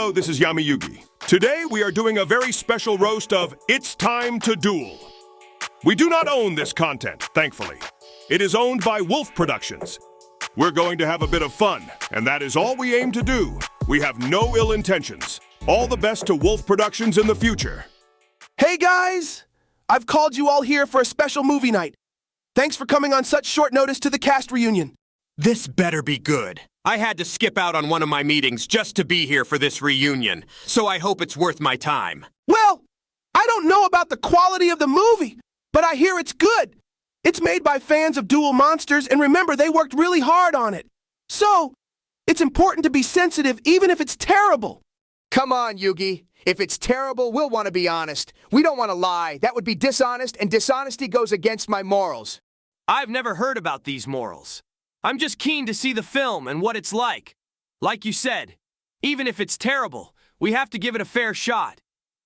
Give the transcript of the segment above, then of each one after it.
Hello, this is Yami Yugi. Today we are doing a very special roast of It's Time to Duel. We do not own this content, thankfully. It is owned by Wolf Productions. We're going to have a bit of fun, and that is all we aim to do. We have no ill intentions. All the best to Wolf Productions in the future. Hey guys! I've called you all here for a special movie night. Thanks for coming on such short notice to the cast reunion. This better be good. I had to skip out on one of my meetings just to be here for this reunion, so I hope it's worth my time. Well, I don't know about the quality of the movie, but I hear it's good. It's made by fans of Duel Monsters, and remember, they worked really hard on it. So, it's important to be sensitive even if it's terrible. Come on, Yugi. If it's terrible, we'll want to be honest. We don't want to lie. That would be dishonest, and dishonesty goes against my morals. I've never heard about these morals. I'm just keen to see the film and what it's like. Like you said, even if it's terrible, we have to give it a fair shot.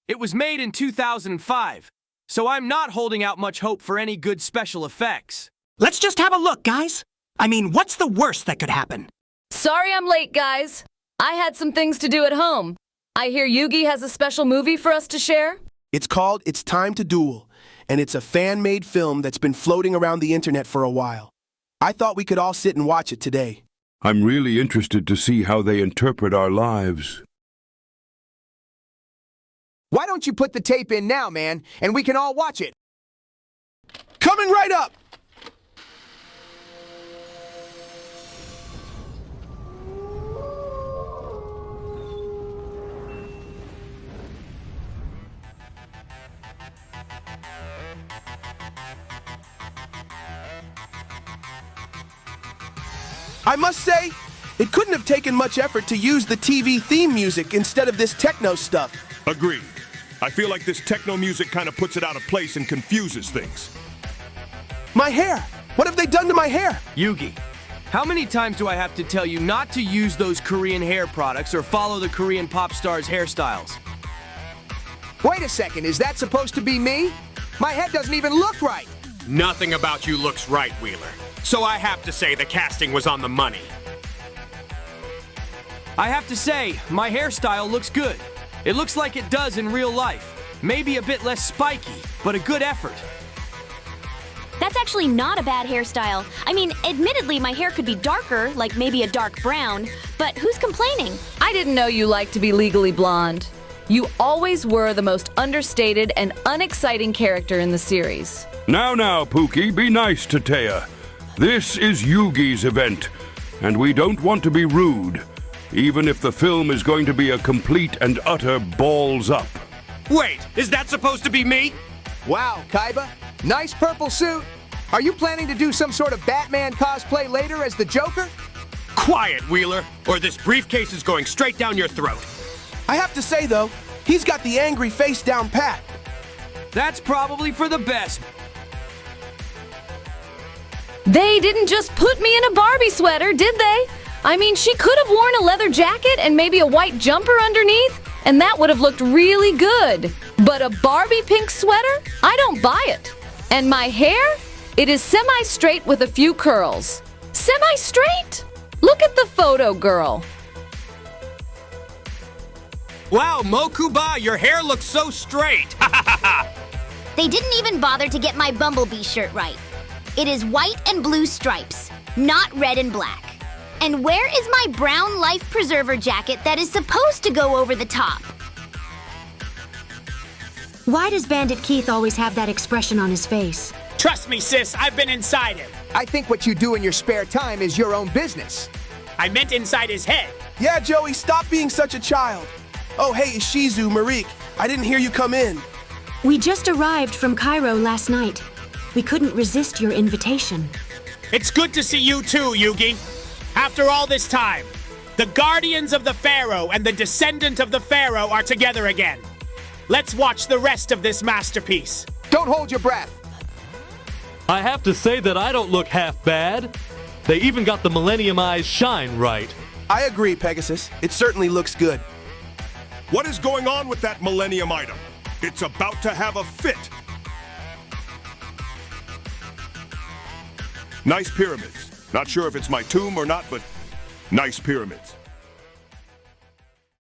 It was made in 2005, so I'm not holding out much hope for any good special effects. Let's just have a look, guys. I mean, what's the worst that could happen? Sorry I'm late, guys. I had some things to do at home. I hear Yugi has a special movie for us to share. It's called It's Time to Duel, and it's a fan-made film that's been floating around the internet for a while. I thought we could all sit and watch it today. I'm really interested to see how they interpret our lives. Why don't you put the tape in now, man, and we can all watch it? Coming right up! I must say, it couldn't have taken much effort to use the TV theme music instead of this techno stuff. Agreed. I feel like this techno music kind of puts it out of place and confuses things. My hair! What have they done to my hair? Yugi, how many times do I have to tell you not to use those Korean hair products or follow the Korean pop stars' hairstyles? Wait a second, is that supposed to be me? My head doesn't even look right. Nothing about you looks right, Wheeler. So I have to say the casting was on the money. I have to say, my hairstyle looks good. It looks like it does in real life. Maybe a bit less spiky, but a good effort. That's actually not a bad hairstyle. I mean, admittedly, my hair could be darker, like maybe a dark brown, but who's complaining? I didn't know you liked to be legally blonde. You always were the most understated and unexciting character in the series. Now, Pookie, be nice to Taya. This is Yugi's event, and we don't want to be rude, even if the film is going to be a complete and utter balls up. Wait, is that supposed to be me? Wow, Kaiba. Nice purple suit. Are you planning to do some sort of Batman cosplay later as the Joker? Quiet, Wheeler, or this briefcase is going straight down your throat. I have to say, though, he's got the angry face down pat. That's probably for the best. They didn't just put me in a Barbie sweater, did they? I mean, she could have worn a leather jacket and maybe a white jumper underneath, and that would have looked really good. But a Barbie pink sweater? I don't buy it. And my hair? It is semi-straight with a few curls. Semi-straight? Look at the photo, girl. Wow, Mokuba, your hair looks so straight. They didn't even bother to get my Bumblebee shirt right. It is white and blue stripes, not red and black. And where is my brown life preserver jacket that is supposed to go over the top? Why does Bandit Keith always have that expression on his face? Trust me, sis, I've been inside him. I think what you do in your spare time is your own business. I meant inside his head. Yeah, Joey, stop being such a child. Oh, hey, Ishizu, Marique, I didn't hear you come in. We just arrived from Cairo last night. We couldn't resist your invitation. It's good to see you too, Yugi. After all this time, the Guardians of the Pharaoh and the Descendant of the Pharaoh are together again. Let's watch the rest of this masterpiece. Don't hold your breath. I have to say that I don't look half bad. They even got the Millennium Eyes shine right. I agree, Pegasus. It certainly looks good. What is going on with that Millennium item? It's about to have a fit. Nice pyramids. Not sure if it's my tomb or not, but nice pyramids.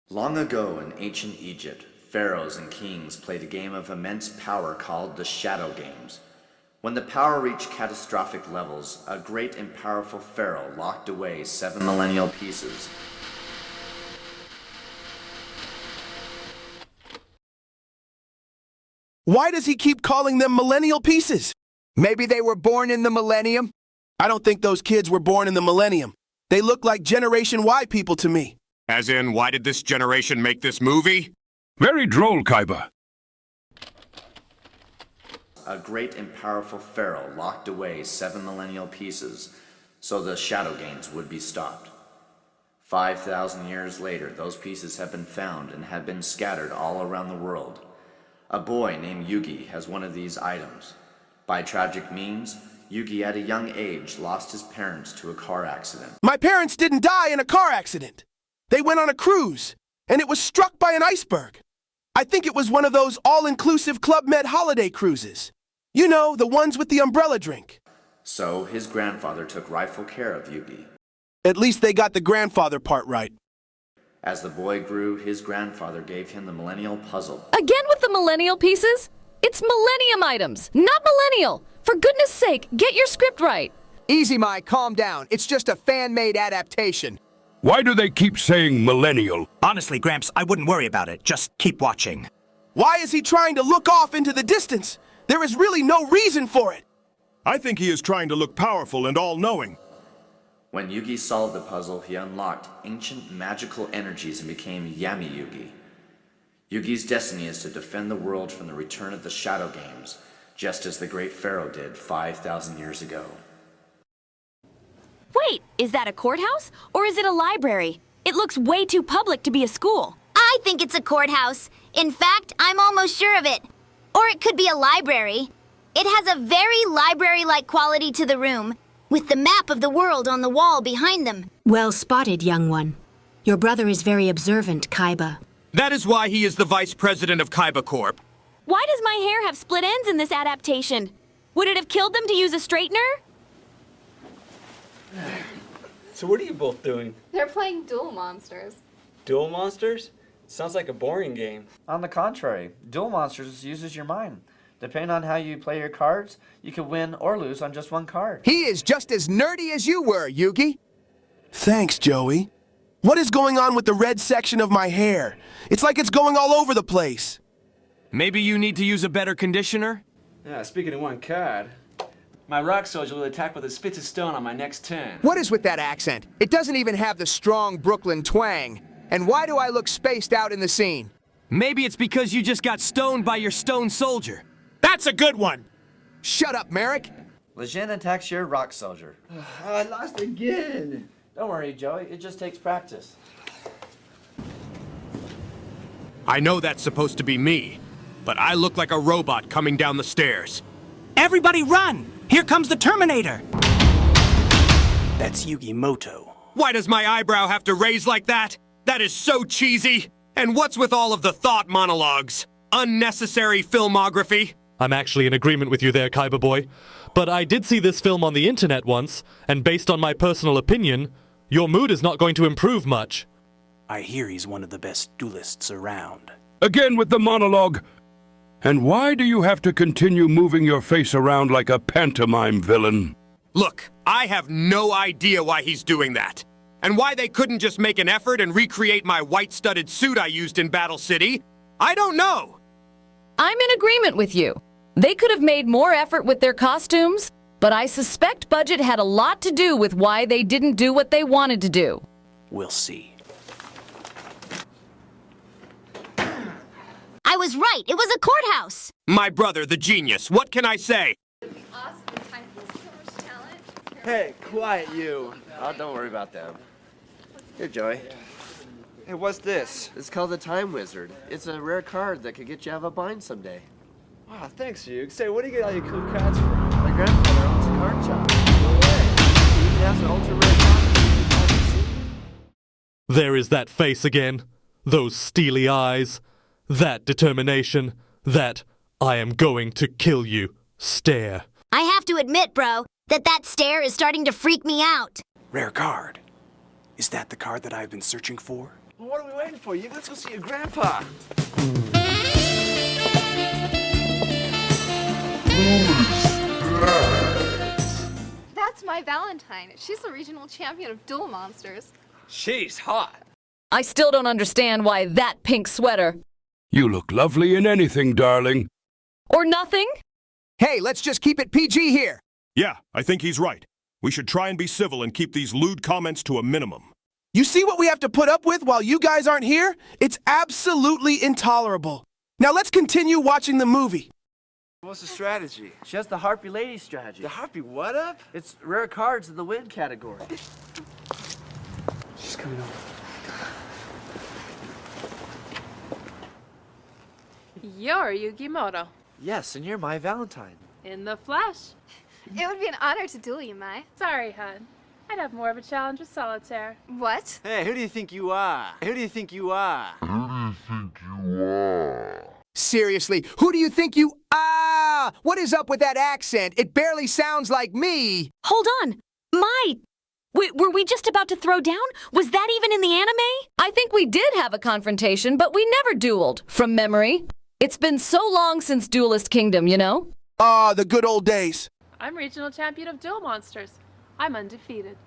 Long ago in ancient Egypt, pharaohs and kings played a game of immense power called the Shadow Games. When the power reached catastrophic levels, a great and powerful pharaoh locked away 7 millennial pieces. Why does he keep calling them millennial pieces? Maybe they were born in the millennium? I don't think those kids were born in the millennium. They look like Generation Y people to me. As in, why did this generation make this movie? Very droll, Kaiba. A great and powerful pharaoh locked away 7 millennial pieces so the Shadow Games would be stopped. 5,000 years later, those pieces have been found and have been scattered all around the world. A boy named Yugi has one of these items. By tragic means, Yugi at a young age lost his parents to a car accident. My parents didn't die in a car accident. They went on a cruise, and it was struck by an iceberg. I think it was one of those all-inclusive Club Med holiday cruises. You know, the ones with the umbrella drink. So his grandfather took rightful care of Yugi. At least they got the grandfather part right. As the boy grew, his grandfather gave him the millennial puzzle. Again with the millennial pieces? It's millennium items, not millennial. For goodness sake, get your script right. Easy, Mai, calm down. It's just a fan-made adaptation. Why do they keep saying millennial? Honestly, Gramps, I wouldn't worry about it. Just keep watching. Why is he trying to look off into the distance? There is really no reason for it. I think he is trying to look powerful and all-knowing. When Yugi solved the puzzle, he unlocked ancient magical energies and became Yami Yugi. Yugi's destiny is to defend the world from the return of the Shadow Games, just as the great pharaoh did 5,000 years ago. Wait, is that a courthouse? Or is it a library? It looks way too public to be a school. I think it's a courthouse. In fact, I'm almost sure of it. Or it could be a library. It has a very library-like quality to the room, with the map of the world on the wall behind them. Well spotted, young one. Your brother is very observant, Kaiba. That is why he is the vice president of Kaiba Corp. Why does my hair have split ends in this adaptation? Would it have killed them to use a straightener? So what are you both doing? They're playing Duel Monsters. Duel Monsters? Sounds like a boring game. On the contrary, Duel Monsters uses your mind. Depending on how you play your cards, you can win or lose on just one card. He is just as nerdy as you were, Yugi. Thanks, Joey. What is going on with the red section of my hair? It's like it's going all over the place. Maybe you need to use a better conditioner? Yeah, speaking of UNCUT, my rock soldier will attack with a spits of stone on my next turn. What is with that accent? It doesn't even have the strong Brooklyn twang. And why do I look spaced out in the scene? Maybe it's because you just got stoned by your stone soldier. That's a good one! Shut up, Merrick! Lejeune attacks your rock soldier. I lost again! Don't worry, Joey. It just takes practice. I know that's supposed to be me, but I look like a robot coming down the stairs. Everybody run! Here comes the Terminator! That's Yugi Moto. Why does my eyebrow have to raise like that? That is so cheesy! And what's with all of the thought monologues? Unnecessary filmography? I'm actually in agreement with you there, Kaiba boy. But I did see this film on the internet once, and based on my personal opinion, your mood is not going to improve much. I hear he's one of the best duelists around. Again with the monologue. And why do you have to continue moving your face around like a pantomime villain? Look, I have no idea why he's doing that. And why they couldn't just make an effort and recreate my white-studded suit I used in Battle City, I don't know. I'm in agreement with you. They could have made more effort with their costumes, but I suspect budget had a lot to do with why they didn't do what they wanted to do. We'll see. I was right. It was a courthouse. My brother, the genius. What can I say? Hey, quiet you. Oh, don't worry about them. Here, Joey. Hey, what's this? It's called the Time Wizard. It's a rare card that could get you out of a bind someday. Wow, thanks, you. Say, where do you get all your cool cards from? My grandfather owns a card shop. No way. He even has an ultra rare card. There is that face again. Those steely eyes. That determination. That I am going to kill you stare. I have to admit, bro, that stare is starting to freak me out. Rare card. Is that the card that I've been searching for? Well, what are we waiting for you. Let's go see your grandpa. That's my Valentine. She's the regional champion of Duel Monsters. She's hot. I still don't understand why that pink sweater. You look lovely in anything, darling. Or nothing? Hey, let's just keep it PG here. Yeah, I think he's right. We should try and be civil and keep these lewd comments to a minimum. You see what we have to put up with while you guys aren't here? It's absolutely intolerable. Now let's continue watching the movie. What's the strategy? She has the Harpy Lady strategy. The Harpy what up? It's rare cards in the win category. She's coming over. You're Yugimoto. Yes, and you're my Valentine. In the flesh. It would be an honor to duel you, Mai. Sorry, hun. I'd have more of a challenge with solitaire. What? Hey, who do you think you are? Who do you think you are? Seriously, who do you think you... What is up with that accent? It barely sounds like me. Hold on. Were we just about to throw down? Was that even in the anime? I think we did have a confrontation, but we never dueled, from memory. It's been so long since Duelist Kingdom, you know? Ah, the good old days. I'm regional champion of Duel Monsters. I'm undefeated.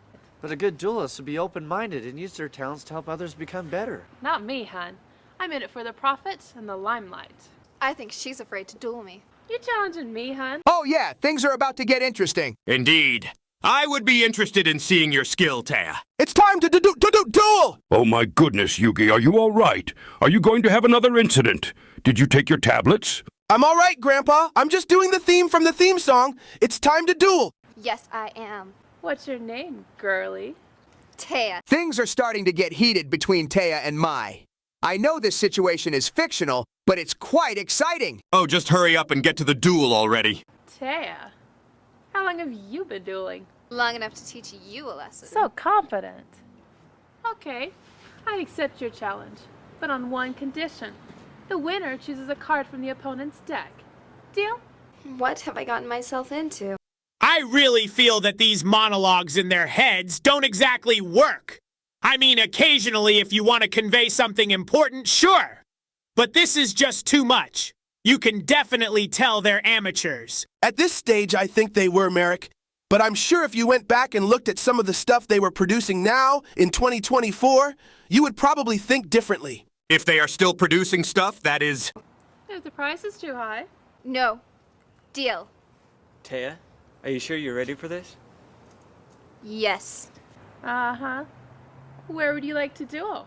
But a good duelist would be open-minded and use their talents to help others become better. Not me, hun. I'm in it for the profit and the limelight. I think she's afraid to duel me. You challenging me, hun? Oh yeah, things are about to get interesting. Indeed. I would be interested in seeing your skill, Taya. It's time to duel! Oh my goodness, Yugi, are you all right? Are you going to have another incident? Did you take your tablets? I'm all right, Grandpa. I'm just doing the theme from the theme song. It's time to duel. Yes, I am. What's your name, girlie? Taya. Things are starting to get heated between Taya and Mai. I know this situation is fictional, but it's quite exciting. Oh, just hurry up and get to the duel already. Taya, how long have you been dueling? Long enough to teach you a lesson. So confident. Okay, I accept your challenge, but on one condition. The winner chooses a card from the opponent's deck. Deal? What have I gotten myself into? I really feel that these monologues in their heads don't exactly work. I mean, occasionally if you want to convey something important, sure. But this is just too much. You can definitely tell they're amateurs. At this stage, I think they were, Merrick. But I'm sure if you went back and looked at some of the stuff they were producing now, in 2024, you would probably think differently. If they are still producing stuff, that is... If the price is too high. No. Deal. Taya, are you sure you're ready for this? Yes. Uh-huh. Where would you like to duel?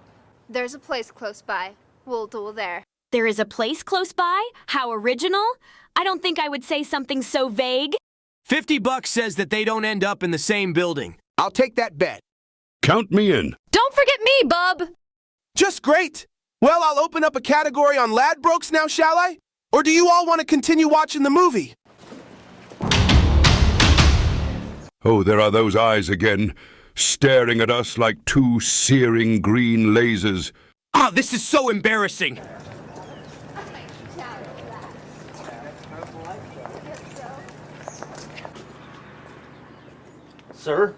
There's a place close by. We'll duel there. There is a place close by? How original? I don't think I would say something so vague. $50 says that they don't end up in the same building. I'll take that bet. Count me in. Don't forget me, bub! Just great. Well, I'll open up a category on Ladbrokes now, shall I? Or do you all want to continue watching the movie? Oh, there are those eyes again, staring at us like two searing green lasers. Ah, this is so embarrassing. Sir?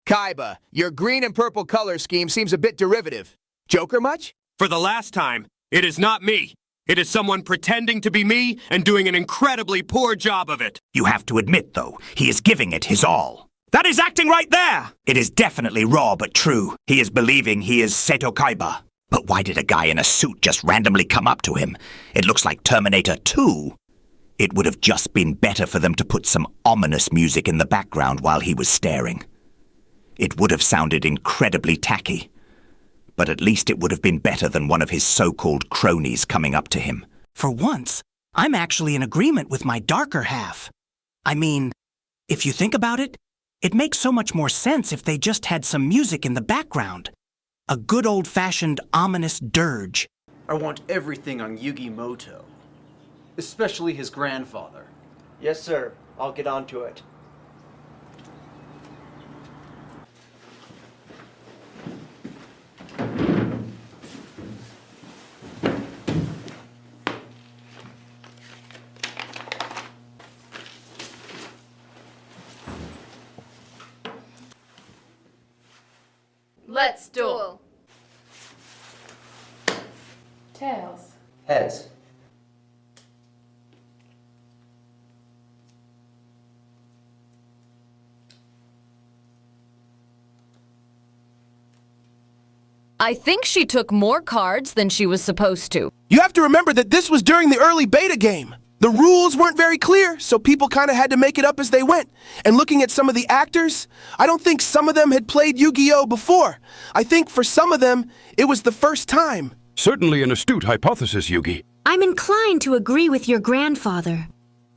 Kaiba, your green and purple color scheme seems a bit derivative. Joker much? For the last time, it is not me. It is someone pretending to be me and doing an incredibly poor job of it. You have to admit, though, he is giving it his all. That is acting right there! It is definitely raw but true. He is believing he is Seto Kaiba. But why did a guy in a suit just randomly come up to him? It looks like Terminator 2. It would have just been better for them to put some ominous music in the background while he was staring. It would have sounded incredibly tacky. But at least it would have been better than one of his so-called cronies coming up to him. For once, I'm actually in agreement with my darker half. I mean, if you think about it, it makes so much more sense if they just had some music in the background. A good old-fashioned ominous dirge. I want everything on Yugimoto. Especially his grandfather. Yes, sir. I'll get on to it. Let's duel. tails? Heads. I think she took more cards than she was supposed to. You have to remember that this was during the early beta game. The rules weren't very clear, so people kind of had to make it up as they went. And looking at some of the actors, I don't think some of them had played Yu-Gi-Oh! Before. I think for some of them, it was the first time. Certainly an astute hypothesis, Yugi. I'm inclined to agree with your grandfather.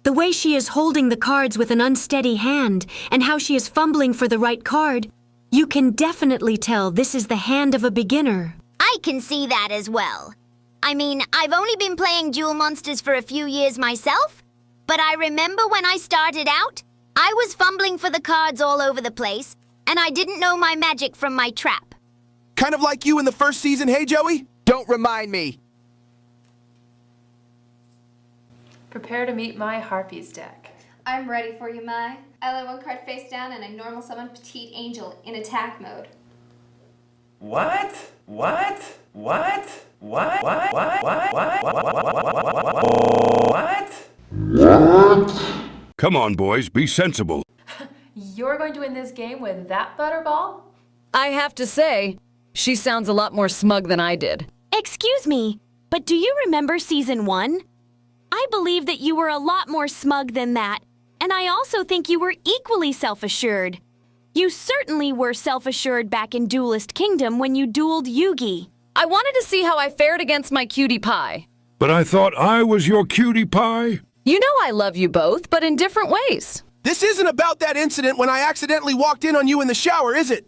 The way she is holding the cards with an unsteady hand, and how she is fumbling for the right card, you can definitely tell this is the hand of a beginner. I can see that as well. I mean, I've only been playing Duel Monsters for a few years myself, but I remember when I started out, I was fumbling for the cards all over the place, and I didn't know my magic from my trap. Kind of like you in the first season, hey Joey? Don't remind me. Prepare to meet my Harpies deck. I'm ready for you, Mai. I lay one card face down and I normal summon Petite Angel in attack mode. What? What? What? What? What? What? What? What? What? Come on, boys, be sensible. You're going to win this game with that butterball? I have to say, she sounds a lot more smug than I did. Excuse me, but do you remember Season 1? I believe that you were a lot more smug than that, and I also think you were equally self-assured. You certainly were self-assured back in Duelist Kingdom when you dueled Yugi. I wanted to see how I fared against my cutie pie. But I thought I was your cutie pie. You know I love you both, but in different ways. This isn't about that incident when I accidentally walked in on you in the shower, is it?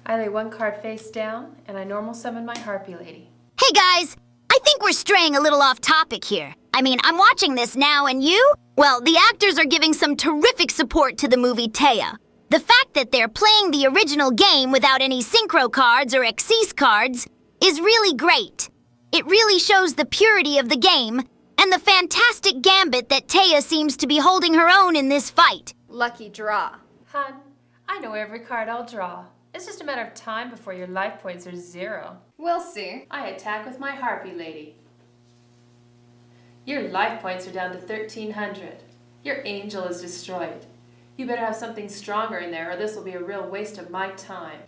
I lay one card face down, and I normal summon my Harpy Lady. Hey guys, I think we're straying a little off topic here. I mean, I'm watching this now, and you? Well, the actors are giving some terrific support to the movie Taya. The fact that they're playing the original game without any synchro cards or Xyz cards is really great. It really shows the purity of the game and the fantastic gambit that Taya seems to be holding her own in this fight. Lucky draw. Hun, I know every card I'll draw. It's just a matter of time before your life points are 0. We'll see. I attack with my Harpy Lady. Your life points are down to 1,300. Your angel is destroyed. You better have something stronger in there or this will be a real waste of my time.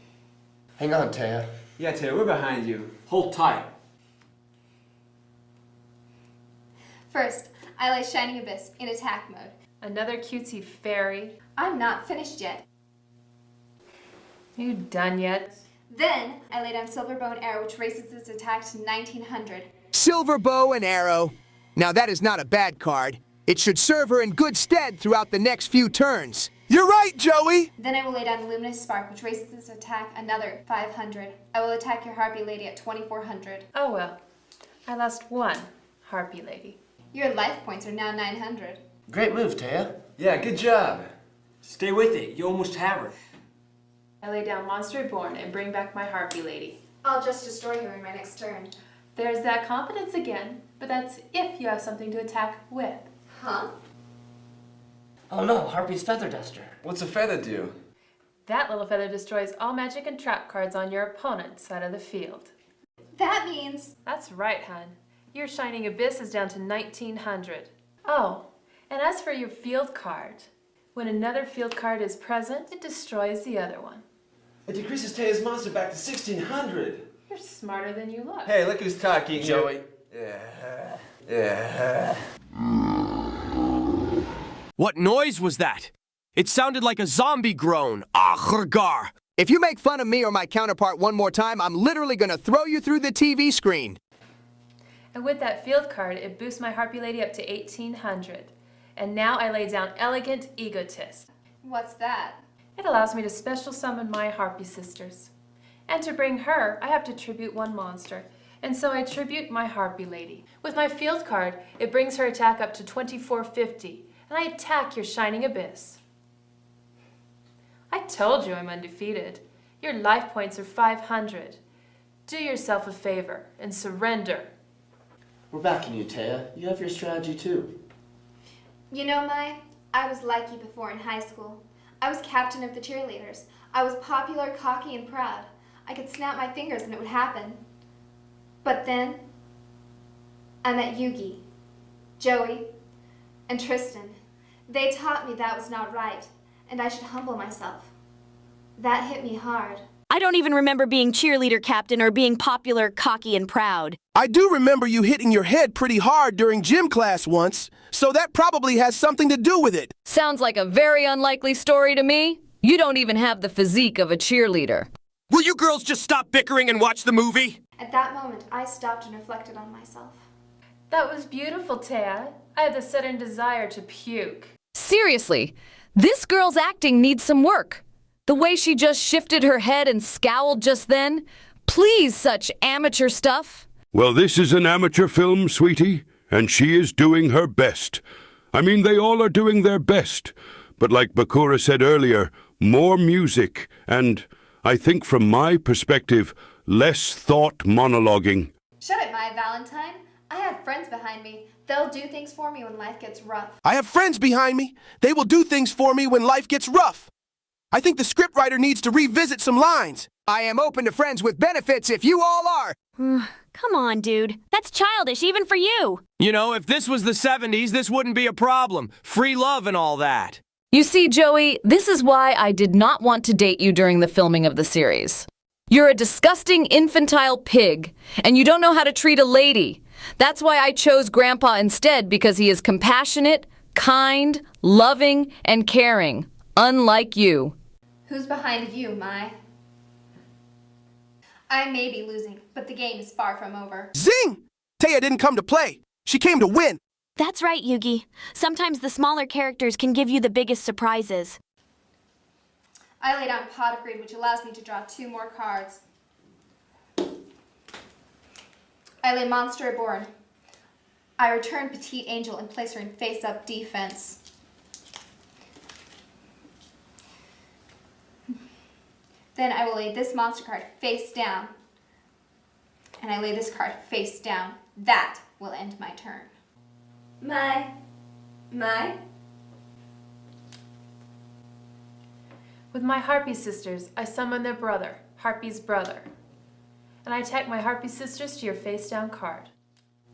Hang on, Taya. Yeah, Taya, we're behind you. Hold tight. First, I lay Shining Abyss in attack mode. Another cutesy fairy. I'm not finished yet. You done yet? Then, I lay down Silver Bow and Arrow, which raises its attack to 1900. Silver Bow and Arrow. Now that is not a bad card. It should serve her in good stead throughout the next few turns. You're right, Joey! Then I will lay down Luminous Spark, which raises its attack another 500. I will attack your Harpy Lady at 2400. Oh well. I lost one Harpy Lady. Your life points are now 900. Great move, Taya. Yeah, good job. Stay with it. You almost have her. I lay down Monster Reborn and bring back my Harpy Lady. I'll just destroy her in my next turn. There's that confidence again, but that's if you have something to attack with. Huh? Oh no, Harpy's Feather Duster. What's a feather do? That little feather destroys all magic and trap cards on your opponent's side of the field. That means... That's right, hun. Your Shining Abyss is down to 1900. Oh, and as for your field card, when another field card is present, it destroys the other one. It decreases Taya's monster back to 1600. You're smarter than you look. Hey, look who's talking, Joey. What noise was that? It sounded like a zombie groan. Ah, If you make fun of me or my counterpart one more time, I'm literally gonna throw you through the TV screen. And with that field card, it boosts my Harpy Lady up to 1800. And now I lay down Elegant Egotist. What's that? It allows me to special summon my Harpy sisters. And to bring her, I have to tribute one monster. And so I tribute my Harpy Lady. With my field card, it brings her attack up to 2450. And I attack your Shining Abyss. I told you I'm undefeated. Your life points are 500. Do yourself a favor and surrender. We're backing you, Taya. You have your strategy too. You know, Mai, I was like you before in high school. I was captain of the cheerleaders. I was popular, cocky, and proud. I could snap my fingers and it would happen. But then, I met Yugi, Joey, and Tristan. They taught me that was not right, and I should humble myself. That hit me hard. I don't even remember being cheerleader captain or being popular, cocky, and proud. I do remember you hitting your head pretty hard during gym class once, so that probably has something to do with it. Sounds like a very unlikely story to me. You don't even have the physique of a cheerleader. Will you girls just stop bickering and watch the movie? At that moment, I stopped and reflected on myself. That was beautiful, Taya. I had the sudden desire to puke. Seriously, this girl's acting needs some work. The way she just shifted her head and scowled just then. Please, such amateur stuff. Well, this is an amateur film, sweetie, and she is doing her best. I mean, they all are doing their best. But like Bakura said earlier, more music and, I think from my perspective, less thought monologuing. Shut it, my Valentine. I have friends behind me. They'll do things for me when life gets rough. I have friends behind me. They will do things for me when life gets rough. I think the scriptwriter needs to revisit some lines. I am open to friends with benefits if you all are. Come on, dude. That's childish even for you. You know, if this was the 70s, this wouldn't be a problem. Free love and all that. You see, Joey, this is why I did not want to date you during the filming of the series. You're a disgusting infantile pig, and you don't know how to treat a lady. That's why I chose Grandpa instead, because he is compassionate, kind, loving, and caring, unlike you. Who's behind you, Mai? I may be losing, but the game is far from over. Zing! Taya didn't come to play. She came to win. That's right, Yugi. Sometimes the smaller characters can give you the biggest surprises. I lay down pot of greed, which allows me to draw 2 more cards. I lay Monster Reborn. I return Petite Angel and place her in face-up defense. Then I will lay this monster card face down. And I lay this card face down. That will end my turn. Mai. With my Harpy sisters, I summon their brother, Harpy's brother. And I attack my Harpy sisters to your face-down card.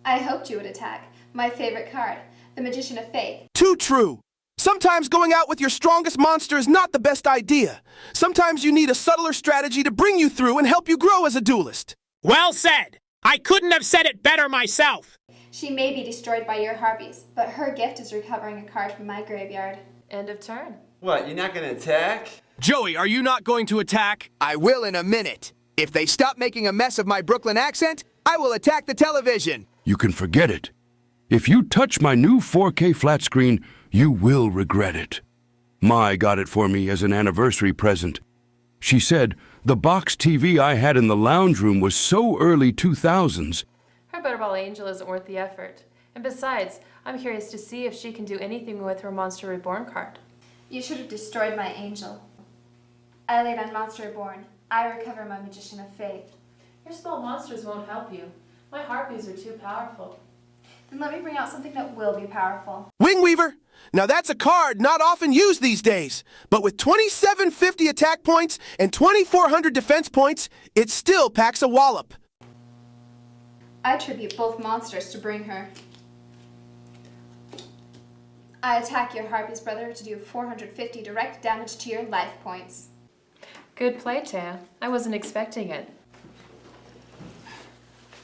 I hoped you would attack. My favorite card, the Magician of Faith. Too true. Sometimes going out with your strongest monster is not the best idea. Sometimes you need a subtler strategy to bring you through and help you grow as a duelist. Well said! I couldn't have said it better myself! She may be destroyed by your harpies, but her gift is recovering a card from my graveyard. End of turn. What, you're not gonna attack? Joey, are you not going to attack? I will in a minute. If they stop making a mess of my Brooklyn accent, I will attack the television. You can forget it. If you touch my new 4K flat screen, you will regret it. Mai got it for me as an anniversary present. She said the box TV I had in the lounge room was so early 2000s. Her Butterball Angel isn't worth the effort. And besides, I'm curious to see if she can do anything with her Monster Reborn card. You should have destroyed my angel. I laid on Monster Reborn. I recover my Magician of Faith. Your small monsters won't help you. My Harpies are too powerful. Then let me bring out something that will be powerful. Wingweaver! Now that's a card not often used these days, but with 2750 attack points and 2400 defense points, it still packs a wallop. I tribute both monsters to bring her. I attack your Harpy's brother to do 450 direct damage to your life points. Good play, Taya. I wasn't expecting it.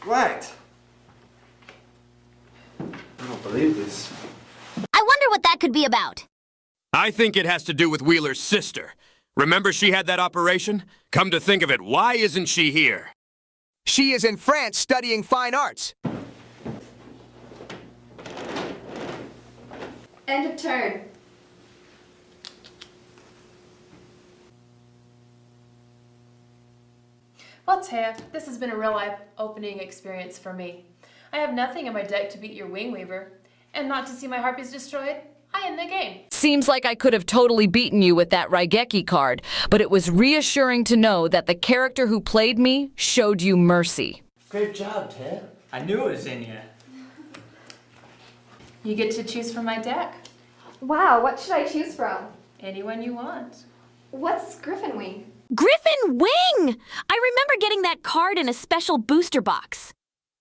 Right. I don't believe this. I wonder what that could be about. I think it has to do with Wheeler's sister. Remember she had that operation? Come to think of it, why isn't she here? She is in France studying fine arts. End of turn. Well, Taya, this has been a real eye-opening experience for me. I have nothing in my deck to beat your Wingweaver, and not to see my Harpies destroyed, I end the game. Seems like I could have totally beaten you with that Raigeki card, but it was reassuring to know that the character who played me showed you mercy. Great job, Ted. I knew it was in you. You get to choose from my deck. Wow, what should I choose from? Anyone you want. What's Griffin Wing? Griffin Wing! I remember getting that card in a special booster box.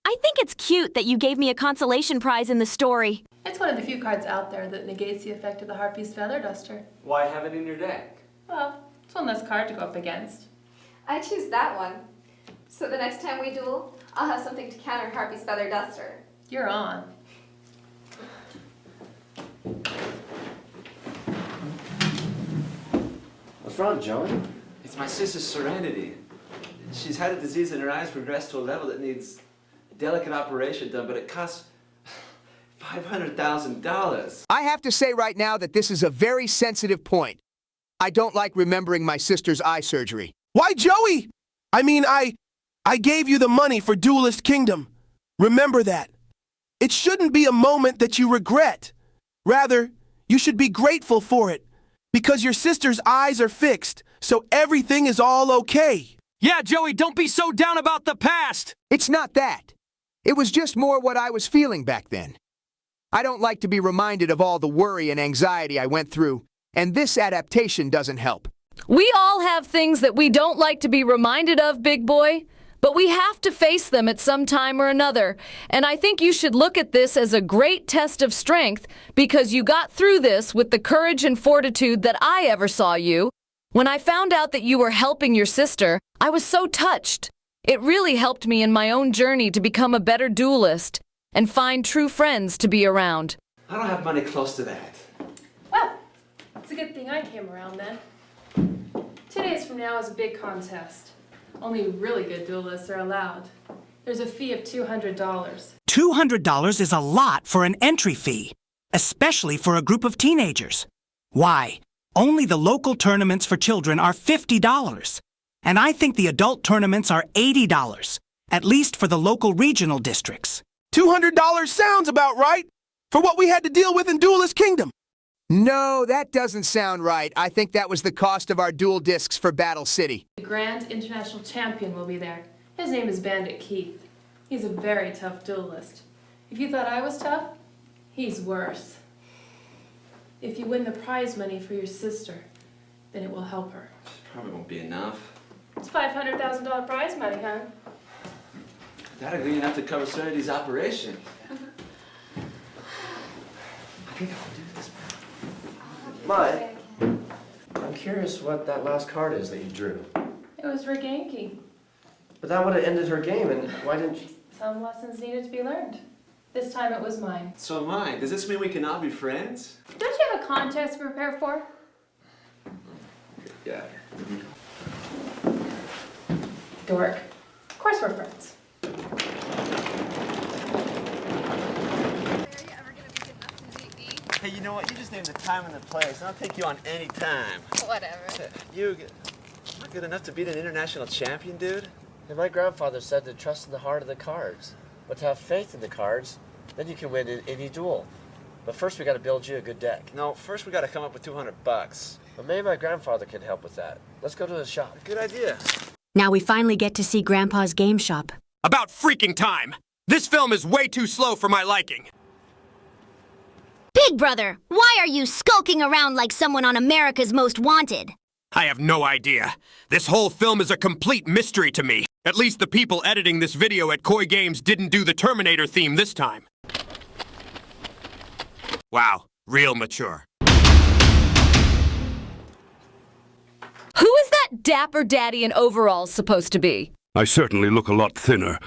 I think it's cute that you gave me a consolation prize in the story. It's one of the few cards out there that negates the effect of the Harpy's Feather Duster. Why have it in your deck? Well, it's one less card to go up against. I choose that one. So the next time we duel, I'll have something to counter Harpy's Feather Duster. You're on. What's wrong, Joey? It's my sister's Serenity. She's had a disease and her eyes progressed to a level that needs a delicate operation done, but it costs $500,000. I have to say right now that this is a very sensitive point. I don't like remembering my sister's eye surgery. Why, Joey? I mean, I gave you the money for Duelist Kingdom. Remember that. It shouldn't be a moment that you regret. Rather, you should be grateful for it. Because your sister's eyes are fixed, so everything is all okay. Yeah, Joey, don't be so down about the past! It's not that. It was just more what I was feeling back then. I don't like to be reminded of all the worry and anxiety I went through, and this adaptation doesn't help. We all have things that we don't like to be reminded of, big boy. But we have to face them at some time or another. And I think you should look at this as a great test of strength because you got through this with the courage and fortitude that I ever saw you. When I found out that you were helping your sister, I was so touched. It really helped me in my own journey to become a better duelist and find true friends to be around. I don't have money close to that. Well, it's a good thing I came around then. 2 days from now is a big contest. Only really good duelists are allowed. There's a fee of $200. $200 is a lot for an entry fee, especially for a group of teenagers. Why? Only the local tournaments for children are $50. And I think the adult tournaments are $80, at least for the local regional districts. $200 sounds about right for what we had to deal with in Duelist Kingdom. No, that doesn't sound right. I think that was the cost of our duel discs for Battle City. The Grand International Champion will be there. His name is Bandit Keith. He's a very tough duelist. If you thought I was tough, he's worse. If you win the prize money for your sister, then it will help her. Probably won't be enough. It's $500,000 prize money, huh? That'll be enough to cover Serenity's operation. I think I'll do this. But I'm curious what that last card is that you drew. It was for Genki. But that would have ended her game, and why didn't you? Some lessons needed to be learned. This time it was mine. So am I. Does this mean we can all be friends? Don't you have a contest to prepare for? Yeah. Dork. Of course we're friends. Hey, you know what? You just name the time and the place, and I'll take you on any time. Whatever. You not good enough to beat an international champion, dude? And my grandfather said to trust in the heart of the cards, but to have faith in the cards, then you can win in any duel. But first we got to build you a good deck. No, first we got to come up with $200. But maybe my grandfather can help with that. Let's go to the shop. Good idea. Now we finally get to see Grandpa's game shop. About freaking time! This film is way too slow for my liking. Big Brother, why are you skulking around like someone on America's Most Wanted? I have no idea. This whole film is a complete mystery to me. At least the people editing this video at Kooy Games didn't do the Terminator theme this time. Wow, real mature. Who is that dapper daddy in overalls supposed to be? I certainly look a lot thinner,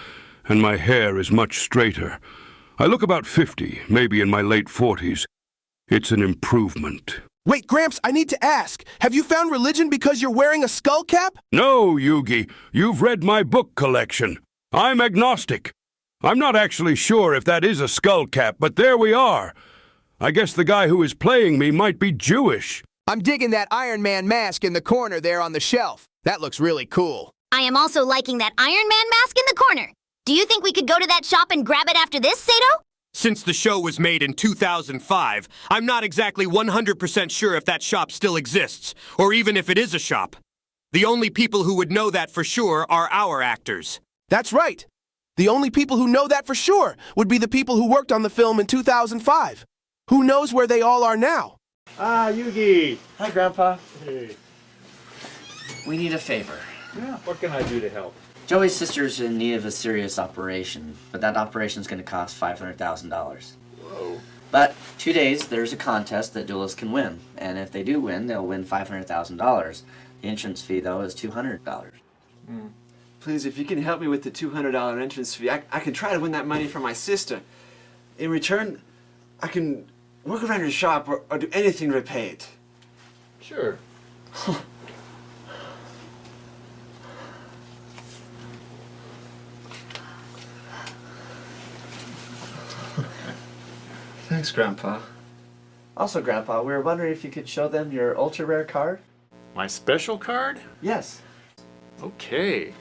and my hair is much straighter. I look about 50, maybe in my late 40s. It's an improvement. Wait, Gramps, I need to ask. Have you found religion because you're wearing a skull cap? No, Yugi. You've read my book collection. I'm agnostic. I'm not actually sure if that is a skull cap, but there we are. I guess the guy who is playing me might be Jewish. I'm digging that Iron Man mask in the corner there on the shelf. That looks really cool. I am also liking that Iron Man mask in the corner. Do you think we could go to that shop and grab it after this, Sato? Since the show was made in 2005, I'm not exactly 100% sure if that shop still exists, or even if it is a shop. The only people who would know that for sure are our actors. That's right. The only people who know that for sure would be the people who worked on the film in 2005. Who knows where they all are now? Ah, Yugi. Hi, Grandpa. Hey. We need a favor. Yeah, what can I do to help? Joey's sister's in need of a serious operation, but that operation's going to cost $500,000. Whoa. But 2 days, there's a contest that duelists can win, and if they do win, they'll win $500,000. The entrance fee, though, is $200. Please, if you can help me with the $200 entrance fee, I can try to win that money for my sister. In return, I can work around your shop or do anything to repay it. Sure. Thanks, Grandpa. Also, Grandpa, we were wondering if you could show them your ultra-rare card? My special card? Yes. Okay.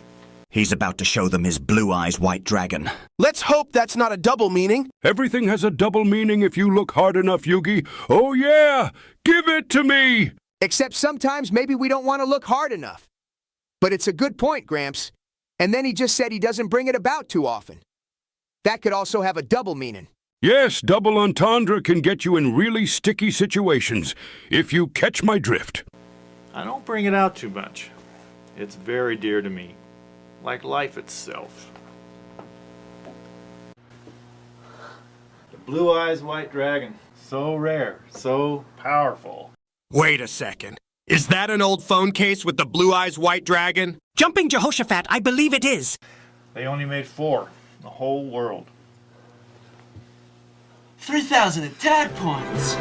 He's about to show them his Blue Eyes White Dragon. Let's hope that's not a double meaning. Everything has a double meaning if you look hard enough, Yugi. Oh yeah! Give it to me! Except sometimes maybe we don't want to look hard enough. But it's a good point, Gramps. And then he just said he doesn't bring it about too often. That could also have a double meaning. Yes, double entendre can get you in really sticky situations, if you catch my drift. I don't bring it out too much. It's very dear to me, like life itself. The Blue Eyes White Dragon. So rare, so powerful. Wait a second. Is that an old phone case with the Blue Eyes White Dragon? Jumping Jehoshaphat, I believe it is. They only made 4 in the whole world. 3,000 attack points!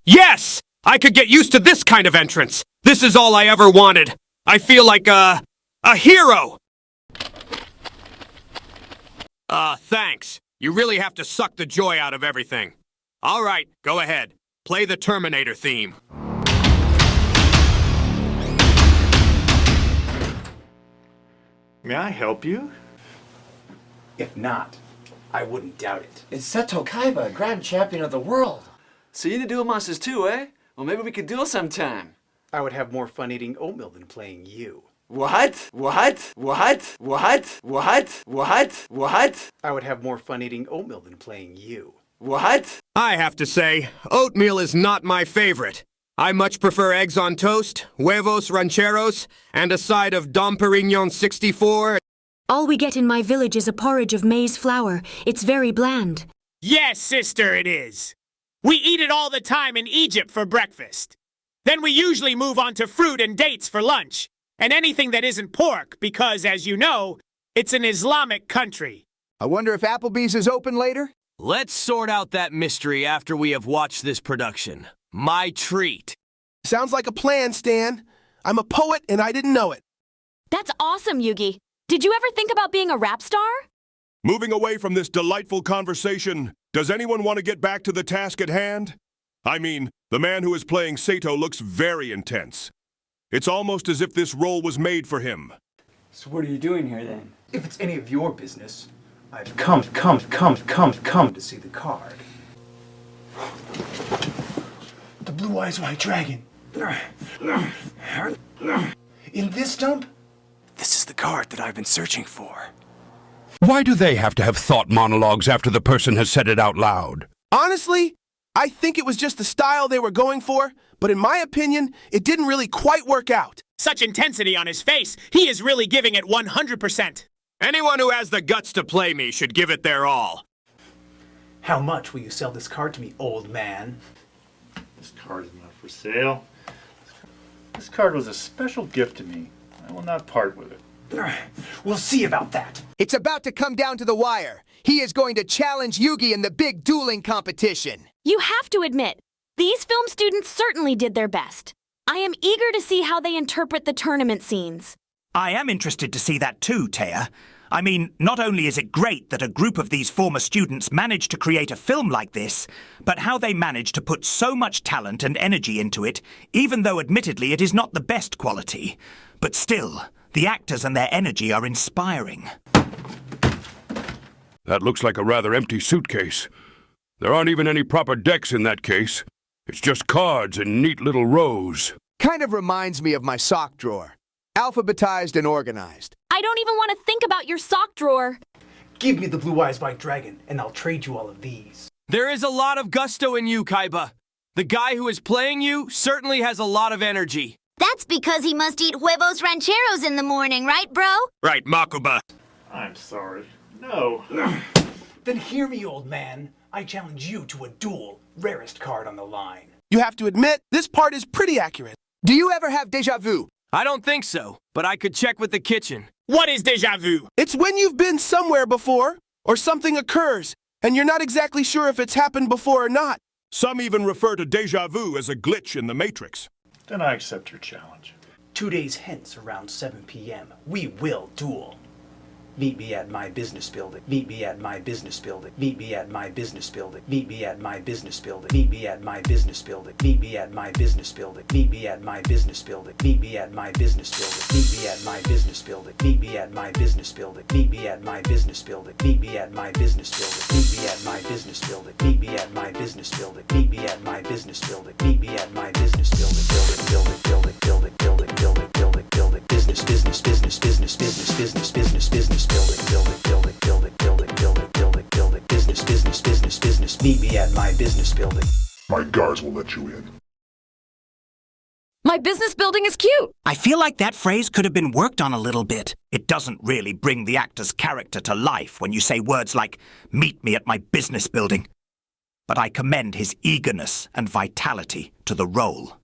Yes! I could get used to this kind of entrance. This is all I ever wanted. I feel like a hero! Thanks. You really have to suck the joy out of everything. All right, go ahead. Play the Terminator theme. May I help you? If not, I wouldn't doubt it. It's Seto Kaiba, Grand Champion of the world. So you into Duel Monsters too, eh? Well, maybe we could duel sometime. I would have more fun eating oatmeal than playing you. What? What? What? What? What? What? What? I would have more fun eating oatmeal than playing you. What? I have to say, oatmeal is not my favorite. I much prefer eggs on toast, huevos rancheros, and a side of Dom Perignon 64. All we get in my village is a porridge of maize flour. It's very bland. Yes, sister, it is. We eat it all the time in Egypt for breakfast. Then we usually move on to fruit and dates for lunch. And anything that isn't pork, because, as you know, it's an Islamic country. I wonder if Applebee's is open later? Let's sort out that mystery after we have watched this production. My treat. Sounds like a plan, Stan. I'm a poet and I didn't know it. That's awesome, Yugi. Did you ever think about being a rap star? Moving away from this delightful conversation, does anyone want to get back to the task at hand? I mean, the man who is playing Sato looks very intense. It's almost as if this role was made for him. So what are you doing here then? If it's any of your business, I've come to see the card. The Blue Eyes White Dragon. In this dump, this is the card that I've been searching for. Why do they have to have thought monologues after the person has said it out loud? Honestly, I think it was just the style they were going for, but in my opinion, it didn't really quite work out. Such intensity on his face, he is really giving it 100%. Anyone who has the guts to play me should give it their all. How much will you sell this card to me, old man? This card is not for sale. This card was a special gift to me. I will not part with it. We'll see about that. It's about to come down to the wire. He is going to challenge Yugi in the big dueling competition. You have to admit, these film students certainly did their best. I am eager to see how they interpret the tournament scenes. I am interested to see that too, Taya. I mean, not only is it great that a group of these former students managed to create a film like this, but how they managed to put so much talent and energy into it, even though admittedly it is not the best quality. But still, the actors and their energy are inspiring. That looks like a rather empty suitcase. There aren't even any proper decks in that case. It's just cards in neat little rows. Kind of reminds me of my sock drawer. Alphabetized and organized. I don't even want to think about your sock drawer. Give me the Blue Eyes White Dragon, and I'll trade you all of these. There is a lot of gusto in you, Kaiba. The guy who is playing you certainly has a lot of energy. That's because he must eat huevos rancheros in the morning, right, bro? Right, Makuba. I'm sorry. No. Then hear me, old man. I challenge you to a duel. Rarest card on the line. You have to admit, this part is pretty accurate. Do you ever have déjà vu? I don't think so, but I could check with the kitchen. What is déjà vu? It's when you've been somewhere before, or something occurs, and you're not exactly sure if it's happened before or not. Some even refer to déjà vu as a glitch in the Matrix. Then I accept your challenge. 2 days hence, around 7 p.m., we will duel. Meet me at my business building. Meet me at my business building. Meet me at my business building. Meet me at my business building. Meet me at my business building. Meet me at my business building. Meet me at my business building. Meet me at my business building. Meet me at my business building. Meet me at my business building. Meet me at my business building. Meet me at my business building. Meet me at my business building. Meet me at my business building. Meet me at my business building. Meet me at my business building. Building, building, building, building, building, building, building, business, business, business, business, business, business, business, business, building, building, building, building, building, building, building, business, business, business, business. Meet me at my business building. My guards will let you in. My business building is cute. I feel like that phrase could have been worked on a little bit. It doesn't really bring the actor's character to life when you say words like, meet me at my business building. But I commend his eagerness and vitality to the role.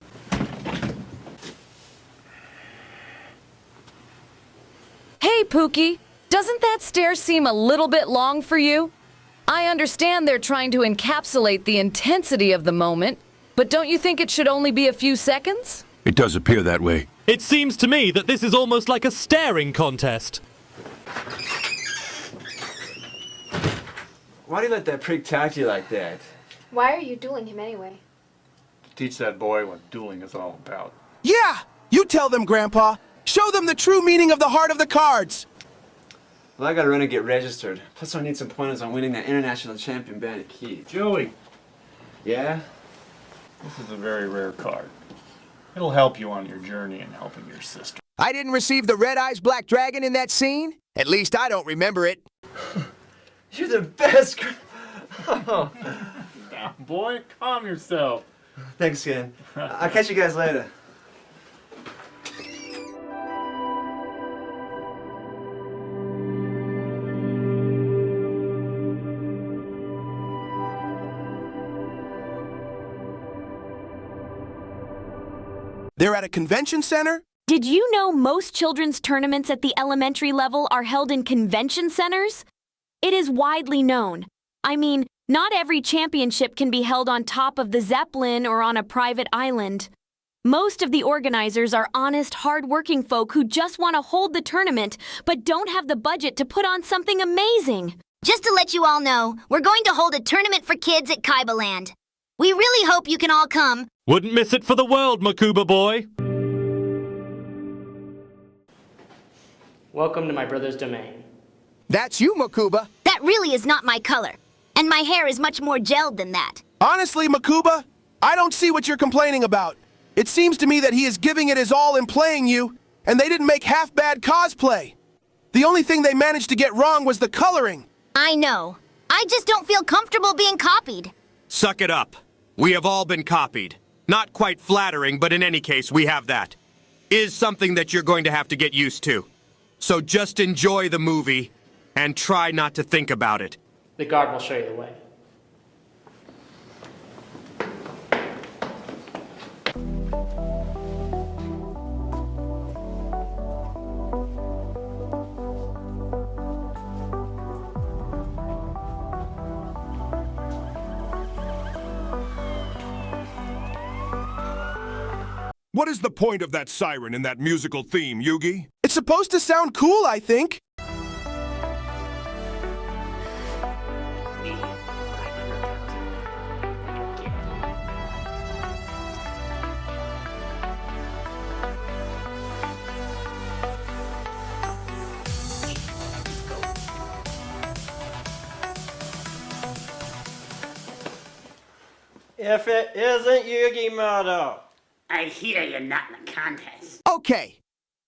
Hey, Pookie, doesn't that stare seem a little bit long for you? I understand they're trying to encapsulate the intensity of the moment, but don't you think it should only be a few seconds? It does appear that way. It seems to me that this is almost like a staring contest. Why do you let that prick talk to you like that? Why are you dueling him anyway? Teach that boy what dueling is all about. Yeah! You tell them, Grandpa. Show them the true meaning of the heart of the cards. Well, I gotta run and get registered. Plus, I need some pointers on winning that international champion bandit key. Joey, Yeah? this is a very rare card. It'll help you on your journey in helping your sister. I didn't receive the Red Eyes Black Dragon in that scene? At least I don't remember it. You're the best. Now, boy, calm yourself. Thanks, Ken. I'll catch you guys later. They're at a convention center? Did you know most children's tournaments at the elementary level are held in convention centers? It is widely known. I mean, not every championship can be held on top of the Zeppelin or on a private island. Most of the organizers are honest, hard-working folk who just want to hold the tournament, but don't have the budget to put on something amazing. Just to let you all know, we're going to hold a tournament for kids at Kaiba Land. We really hope you can all come. Wouldn't miss it for the world, Makuba boy. Welcome to my brother's domain. That's you, Makuba. That really is not my color. And my hair is much more gelled than that. Honestly, Makuba, I don't see what you're complaining about. It seems to me that he is giving it his all in playing you, and they didn't make half-bad cosplay. The only thing they managed to get wrong was the coloring. I know. I just don't feel comfortable being copied. Suck it up. We have all been copied. Not quite flattering, but in any case, we have that. Is something that you're going to have to get used to. So just enjoy the movie and try not to think about it. The guard will show you the way. What is the point of that siren in that musical theme, Yugi? It's supposed to sound cool, I think. If it isn't Yugimoto. I hear you're not in the contest. Okay,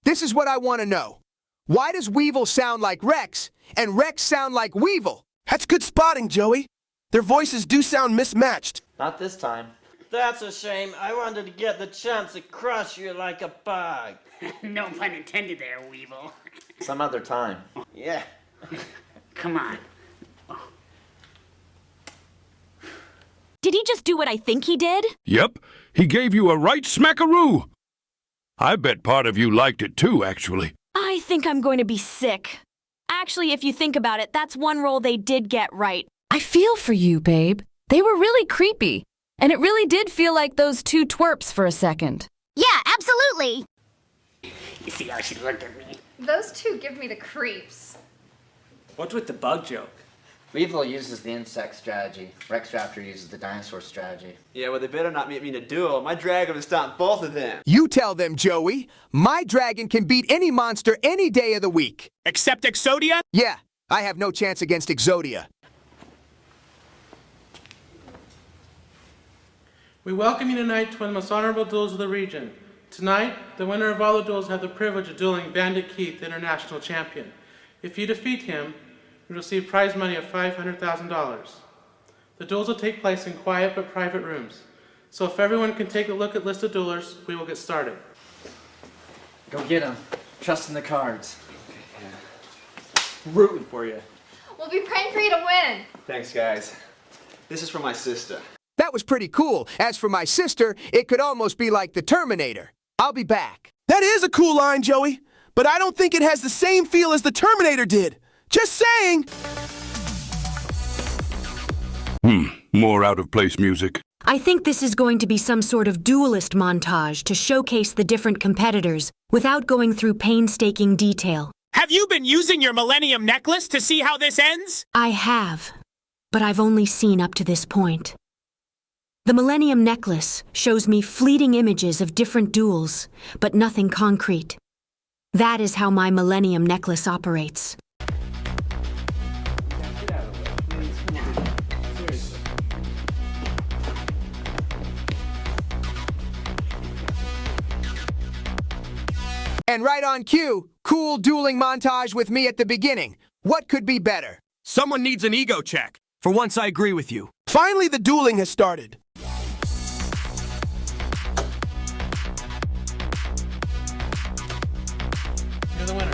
this is what I want to know. Why does Weevil sound like Rex, and Rex sound like Weevil? That's good spotting, Joey. Their voices do sound mismatched. Not this time. That's a shame. I wanted to get the chance to crush you like a bug. No pun intended there, Weevil. Some other time. Yeah. Come on. Did he just do what I think he did? Yep, he gave you a right smackaroo. I bet part of you liked it too, actually. I think I'm going to be sick. Actually, if you think about it, that's one role they did get right. I feel for you, babe. They were really creepy. And it really did feel like those two twerps for a second. Yeah, absolutely. You see how she looked at me? Those two give me the creeps. What's with the bug joke? Weevil uses the insect strategy. Rex Raptor uses the dinosaur strategy. Yeah, well, they better not meet me in a duel. My dragon will stomp both of them. You tell them, Joey. My dragon can beat any monster any day of the week. Except Exodia? Yeah, I have no chance against Exodia. We welcome you tonight to one of the most honorable duels of the region. Tonight, the winner of all the duels have the privilege of dueling Bandit Keith, the international champion. If you defeat him, you receive prize money of $500,000. The duels will take place in quiet but private rooms. So if everyone can take a look at list of duelers, we will get started. Go get him. Trust in the cards. Rooting for you. We'll be praying for you to win. Thanks, guys. This is for my sister. That was pretty cool. As for my sister, it could almost be like the Terminator. I'll be back. That is a cool line, Joey. But I don't think it has the same feel as the Terminator did. Just saying. More out-of-place music. I think this is going to be some sort of duelist montage to showcase the different competitors without going through painstaking detail. Have you been using your Millennium Necklace to see how this ends? I have, but I've only seen up to this point. The Millennium Necklace shows me fleeting images of different duels, but nothing concrete. That is how my Millennium Necklace operates. And right on cue, cool dueling montage with me at the beginning. What could be better? Someone needs an ego check. For once, I agree with you. Finally, the dueling has started. You're the winner.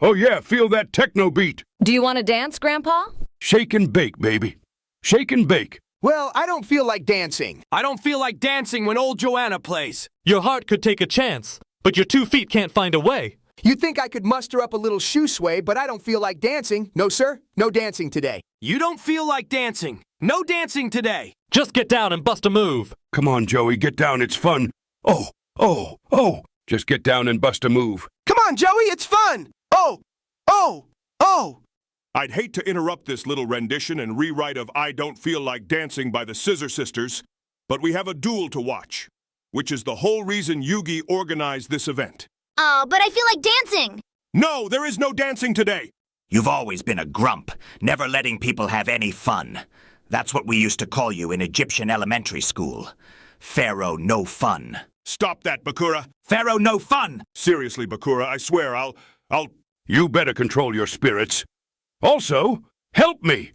Oh yeah, feel that techno beat. Do you want to dance, Grandpa? Shake and bake, baby. Shake and bake. Well, I don't feel like dancing. I don't feel like dancing when old Joanna plays. Your heart could take a chance, but your 2 feet can't find a way. You'd think I could muster up a little shoe sway, but I don't feel like dancing. No, sir. No dancing today. You don't feel like dancing. No dancing today. Just get down and bust a move. Come on, Joey, get down, it's fun. Oh. Just get down and bust a move. Come on, Joey, it's fun. Oh. I'd hate to interrupt this little rendition and rewrite of I Don't Feel Like Dancing by the Scissor Sisters, but we have a duel to watch, which is the whole reason Yugi organized this event. Oh, but I feel like dancing. No, there is no dancing today. You've always been a grump, never letting people have any fun. That's what we used to call you in Egyptian elementary school. Pharaoh no fun. Stop that, Bakura. Pharaoh no fun! Seriously, Bakura, I swear I'll... You better control your spirits. Also, help me.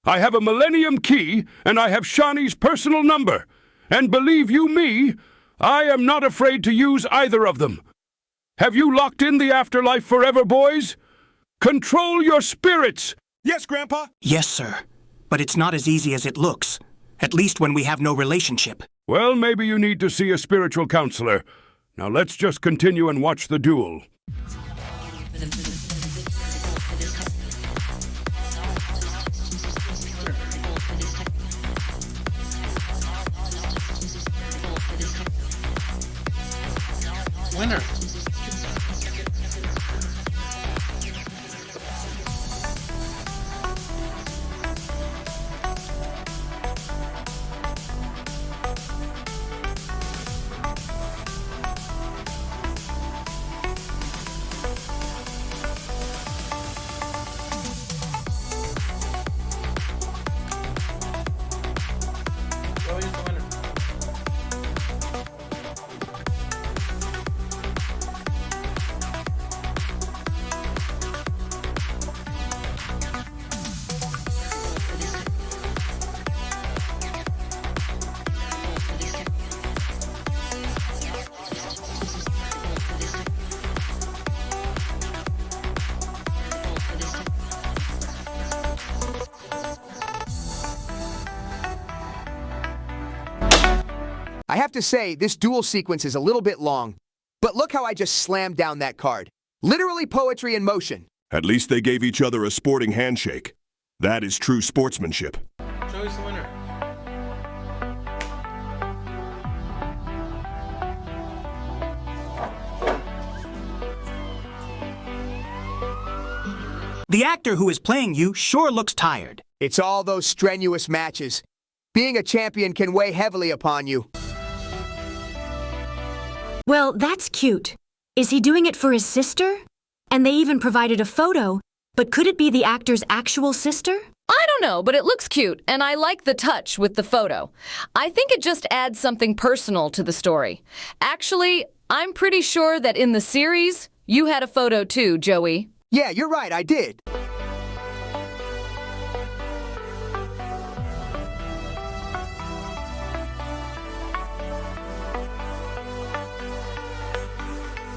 I have a Millennium Key, and I have Shawnee's personal number. And believe you me, I am not afraid to use either of them. Have you locked in the afterlife forever, boys? Control your spirits! Yes, Grandpa? Yes, sir. But it's not as easy as it looks. At least when we have no relationship. Well, maybe you need to see a spiritual counselor. Now let's just continue and watch the duel. Winner. Joey's the winner. I have to say, this duel sequence is a little bit long. But look how I just slammed down that card. Literally poetry in motion. At least they gave each other a sporting handshake. That is true sportsmanship. Joey's the winner. The actor who is playing you sure looks tired. It's all those strenuous matches. Being a champion can weigh heavily upon you. Well, that's cute. Is he doing it for his sister? And they even provided a photo, but could it be the actor's actual sister? I don't know, but it looks cute, and I like the touch with the photo. I think it just adds something personal to the story. Actually, I'm pretty sure that in the series, you had a photo too, Joey. Yeah, you're right, I did.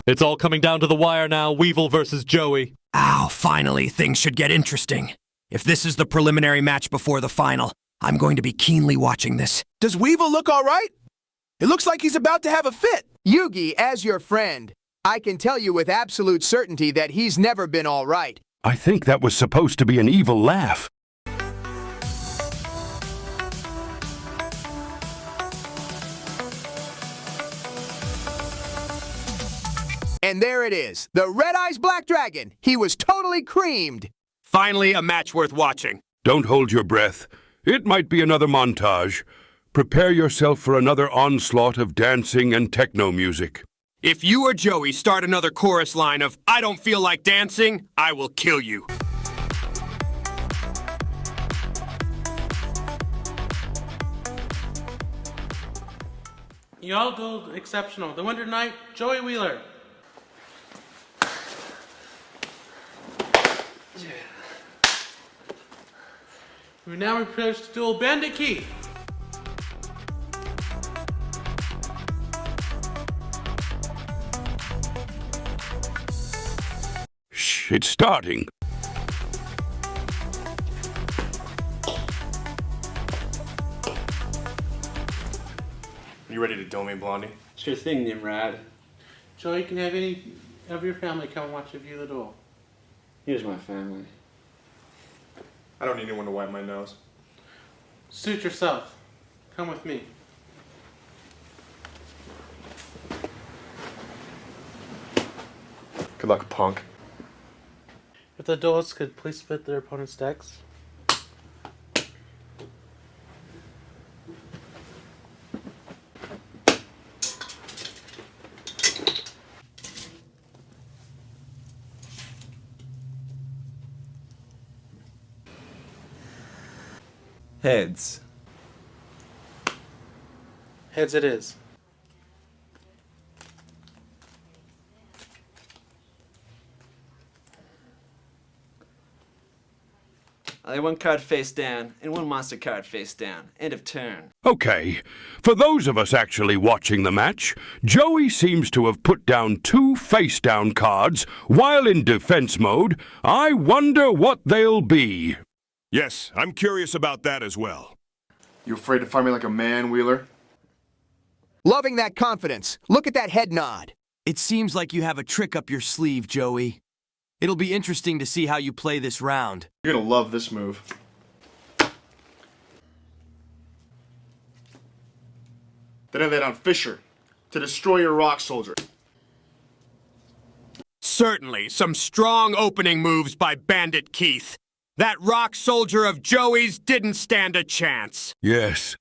It's all coming down to the wire now, Weevil versus Joey. Ow, finally, things should get interesting. If this is the preliminary match before the final, I'm going to be keenly watching this. Does Weevil look all right? It looks like he's about to have a fit. Yugi, as your friend, I can tell you with absolute certainty that he's never been all right. I think that was supposed to be an evil laugh. And there it is, the Red Eyes Black Dragon. He was totally creamed. Finally, a match worth watching. Don't hold your breath. It might be another montage. Prepare yourself for another onslaught of dancing and techno music. If you or Joey start another chorus line of, "I don't feel like dancing," I will kill you. You all dueled exceptional. The winner tonight, Joey Wheeler. We now are privileged to duel Bandit Keith. Shh, it's starting. You ready to duel me, Blondie? Sure thing, Nimrod. Joey, you can have any of your family come and watch you view the duel. Here's my family. I don't need anyone to wipe my nose. Suit yourself. Come with me. Good luck, punk. If the duelists could please split their opponent's decks. Heads. Heads it is. I lay one card face down and one monster card face down. End of turn. Okay, for those of us actually watching the match, Joey seems to have put down 2 face-down cards while in defense mode. I wonder what they'll be. Yes, I'm curious about that as well. You afraid to fight me like a man, Wheeler? Loving that confidence. Look at that head nod. It seems like you have a trick up your sleeve, Joey. It'll be interesting to see how you play this round. You're gonna love this move. Then I lay down Fisher to destroy your rock soldier. Certainly, some strong opening moves by Bandit Keith. That rock soldier of Joey's didn't stand a chance. Yes,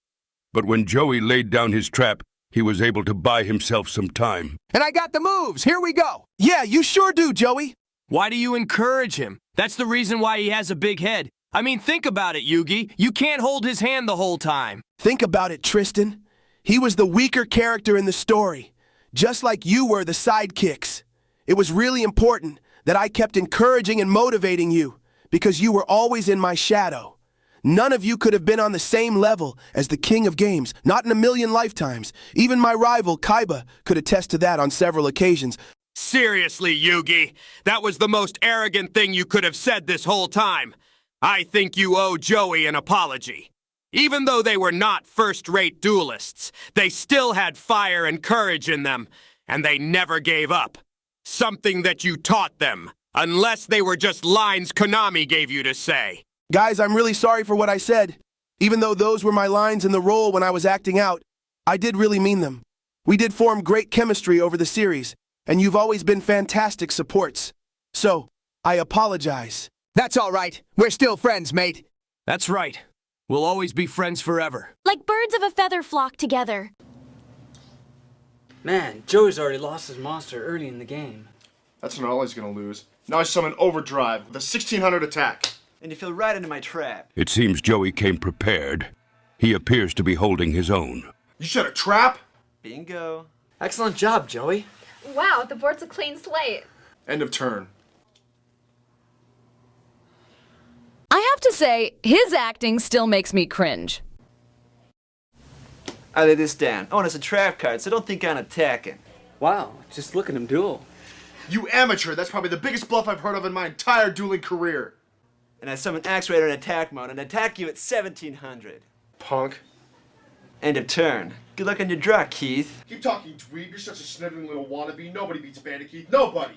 but when Joey laid down his trap, he was able to buy himself some time. And I got the moves. Here we go. Yeah, you sure do, Joey. Why do you encourage him? That's the reason why he has a big head. I mean, think about it, Yugi. You can't hold his hand the whole time. Think about it, Tristan. He was the weaker character in the story, just like you were the sidekicks. It was really important that I kept encouraging and motivating you, because you were always in my shadow. None of you could have been on the same level as the King of Games, not in a million lifetimes. Even my rival, Kaiba, could attest to that on several occasions. Seriously, Yugi, that was the most arrogant thing you could have said this whole time. I think you owe Joey an apology. Even though they were not first-rate duelists, they still had fire and courage in them, and they never gave up. Something that you taught them, unless they were just lines Konami gave you to say. Guys, I'm really sorry for what I said. Even though those were my lines in the role when I was acting out, I did really mean them. We did form great chemistry over the series, and you've always been fantastic supports. So, I apologize. That's all right. We're still friends, mate. That's right. We'll always be friends forever. Like birds of a feather flock together. Man, Joey's already lost his monster early in the game. That's not all he's gonna lose. Now I summon Overdrive with a 1600 attack. And you fell right into my trap. It seems Joey came prepared. He appears to be holding his own. You set a trap? Bingo. Excellent job, Joey. Wow, the board's a clean slate. End of turn. I have to say, his acting still makes me cringe. I lay this down. Oh, and it's a trap card, so don't think I'm attacking. Wow, just look at him duel. You amateur, that's probably the biggest bluff I've heard of in my entire dueling career. And I summon Axe Raider in attack mode and attack you at 1700. Punk. End of turn. Good luck on your draw, Keith. Keep talking, dweeb. You're such a sniveling little wannabe. Nobody beats Bandit Keith. Nobody.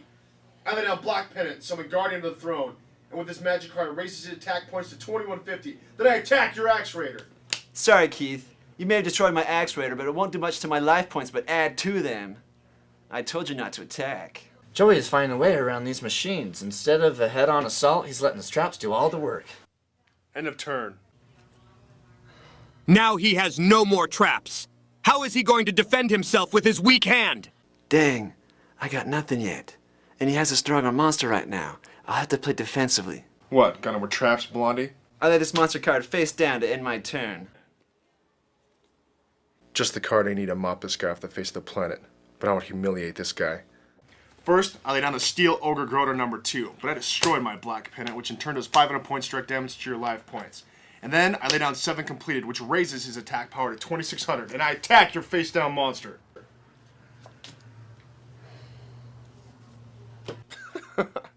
I lay down Black Pennant, summon Guardian of the Throne, and with this magic card, it raises his attack points to 2150. Then I attack your Axe Raider. Sorry, Keith. You may have destroyed my Axe Raider, but it won't do much to my life points but add to them. I told you not to attack. Joey is finding a way around these machines. Instead of a head-on assault, he's letting his traps do all the work. End of turn. Now he has no more traps. How is he going to defend himself with his weak hand? Dang, I got nothing yet. And he has a stronger monster right now. I'll have to play defensively. What, got him with traps, Blondie? I lay this monster card face down to end my turn. Just the card I need to mop this guy off the face of the planet. But I would humiliate this guy. First, I lay down the Steel Ogre Groder #2, but I destroyed my Black Pennant, which in turn does 500 points direct damage to your life points. And then I lay down 7 Completed, which raises his attack power to 2600, and I attack your face-down monster.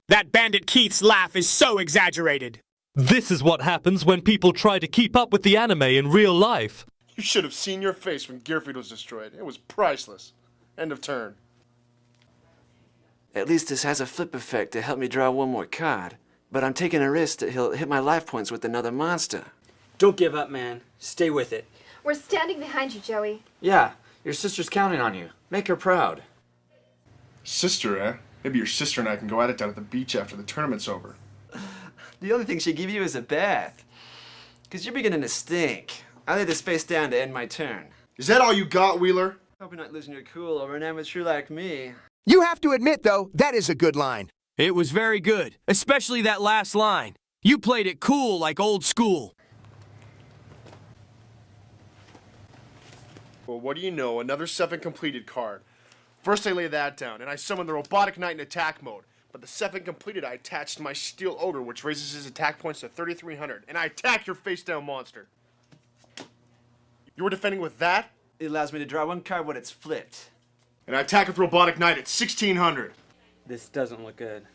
That Bandit Keith's laugh is so exaggerated. This is what happens when people try to keep up with the anime in real life. You should have seen your face when Gearfried was destroyed. It was priceless. End of turn. At least this has a flip effect to help me draw one more card. But I'm taking a risk that he'll hit my life points with another monster. Don't give up, man. Stay with it. We're standing behind you, Joey. Yeah, your sister's counting on you. Make her proud. Sister, eh? Maybe your sister and I can go at it down at the beach after the tournament's over. The only thing she'd give you is a bath. 'Cause you're beginning to stink. I lay this face down to end my turn. Is that all you got, Wheeler? Hope you're not losing your cool over an amateur like me. You have to admit, though, that is a good line. It was very good, especially that last line. You played it cool like old school. Well, what do you know? Another 7 Completed card. First I lay that down, and I summon the Robotic Knight in attack mode. But the 7 Completed I attached to my Steel Ogre, which raises his attack points to 3300, and I attack your face-down monster. You were defending with that? It allows me to draw one card when it's flipped. And I attack with Robotic Knight at 1600. This doesn't look good.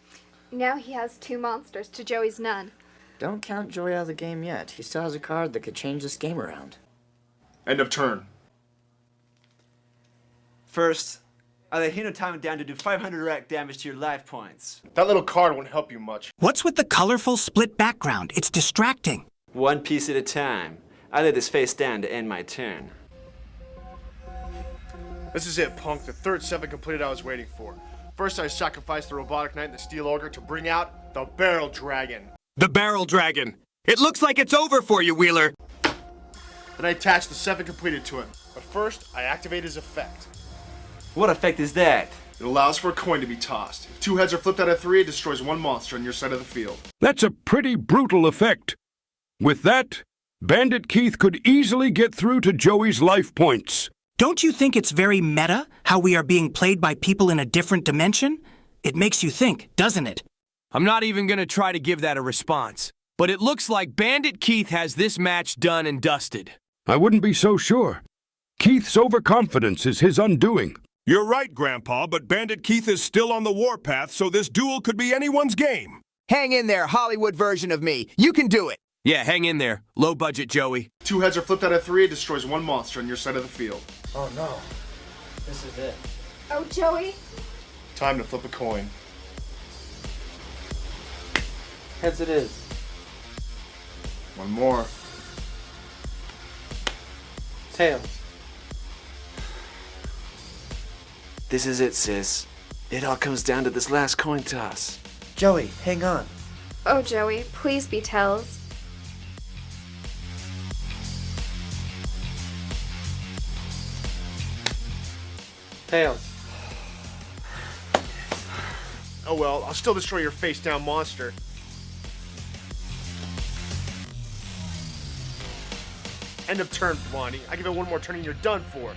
Now he has 2 monsters to Joey's none. Don't count Joey out of the game yet. He still has a card that could change this game around. End of turn. First, I lay Hino Time down to do 500 rack damage to your life points. That little card won't help you much. What's with the colorful split background? It's distracting. One piece at a time. I lay this face down to end my turn. This is it, punk. The third 7 Completed I was waiting for. First, I sacrificed the Robotic Knight and the Steel Ogre to bring out the Barrel Dragon. The Barrel Dragon. It looks like it's over for you, Wheeler. Then I attached the 7 Completed to it. But first, I activate his effect. What effect is that? It allows for a coin to be tossed. If 2 heads are flipped out of 3, it destroys 1 monster on your side of the field. That's a pretty brutal effect. With that, Bandit Keith could easily get through to Joey's life points. Don't you think it's very meta, how we are being played by people in a different dimension? It makes you think, doesn't it? I'm not even gonna try to give that a response. But it looks like Bandit Keith has this match done and dusted. I wouldn't be so sure. Keith's overconfidence is his undoing. You're right, Grandpa, but Bandit Keith is still on the warpath, so this duel could be anyone's game. Hang in there, Hollywood version of me. You can do it. Yeah, hang in there. Low budget, Joey. 2 heads are flipped out of 3, it destroys 1 monster on your side of the field. Oh no. This is it. Oh, Joey. Time to flip a coin. Heads it is. 1 more. Tails. This is it, sis. It all comes down to this last coin toss. Joey, hang on. Oh, Joey, please be tails. Tails. Oh well, I'll still destroy your face-down monster. End of turn, Blondie. I give it 1 more turn and you're done for.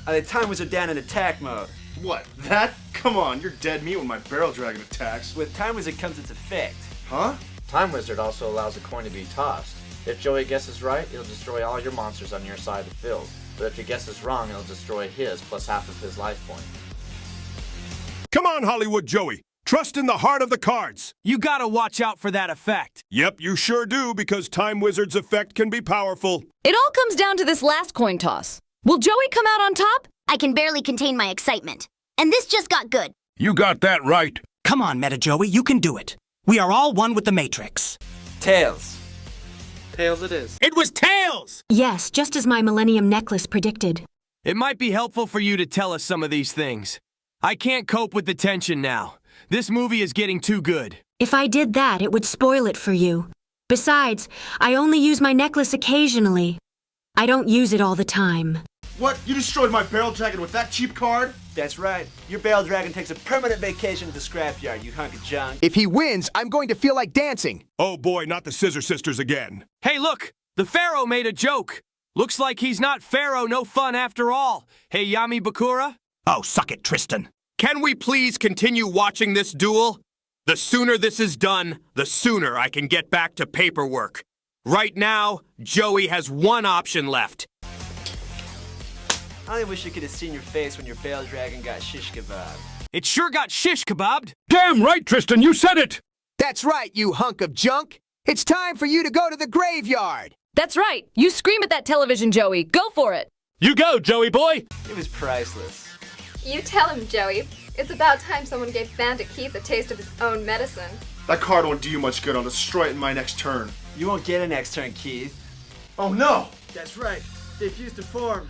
The time wizard down in attack mode. What? That? Come on, you're dead meat when my barrel dragon attacks. With time wizard comes its effect. Huh? Time Wizard also allows a coin to be tossed. If Joey guesses right, it'll destroy all your monsters on your side of the field. But if he guesses wrong, it'll destroy his plus half of his life point. Come on, Hollywood Joey. Trust in the heart of the cards. You gotta watch out for that effect. Yep, you sure do, because Time Wizard's effect can be powerful. It all comes down to this last coin toss. Will Joey come out on top? I can barely contain my excitement. And this just got good. You got that right. Come on, Meta Joey, you can do it. We are all one with the Matrix. Tails. Tails it is. It was Tails! Yes, just as my Millennium Necklace predicted. It might be helpful for you to tell us some of these things. I can't cope with the tension now. This movie is getting too good. If I did that, it would spoil it for you. Besides, I only use my necklace occasionally. I don't use it all the time. What? You destroyed my barrel dragon with that cheap card? That's right. Your barrel dragon takes a permanent vacation to the scrapyard, you hunk of junk. If he wins, I'm going to feel like dancing. Oh boy, not the Scissor Sisters again. Hey, look! The Pharaoh made a joke. Looks like he's not Pharaoh no fun after all. Hey, Yami Bakura? Oh, suck it, Tristan. Can we please continue watching this duel? The sooner this is done, the sooner I can get back to paperwork. Right now, Joey has one option left. I only wish you could have seen your face when your barrel dragon got shish kebab. It sure got shish kebabbed. Damn right, Tristan, you said it! That's right, you hunk of junk. It's time for you to go to the graveyard. That's right. You scream at that television, Joey. Go for it. You go, Joey boy! It was priceless. You tell him, Joey. It's about time someone gave Bandit Keith a taste of his own medicine. That card won't do you much good. I'll destroy it in my next turn. You won't get a next turn, Keith. Oh no! That's right. They fused to form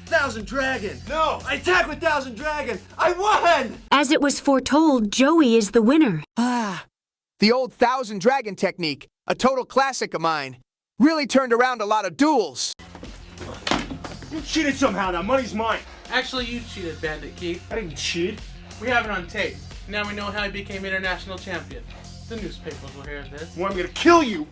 Thousand Dragon. No! I attack with Thousand Dragon. I won! As it was foretold, Joey is the winner. The old Thousand Dragon technique, a total classic of mine. Really turned around a lot of duels. You cheated somehow. Now money's mine. Actually, you cheated, Bandit Keith. I didn't cheat. We have it on tape. Now we know how he became international champion. The newspapers will hear this. Well, I'm gonna kill you.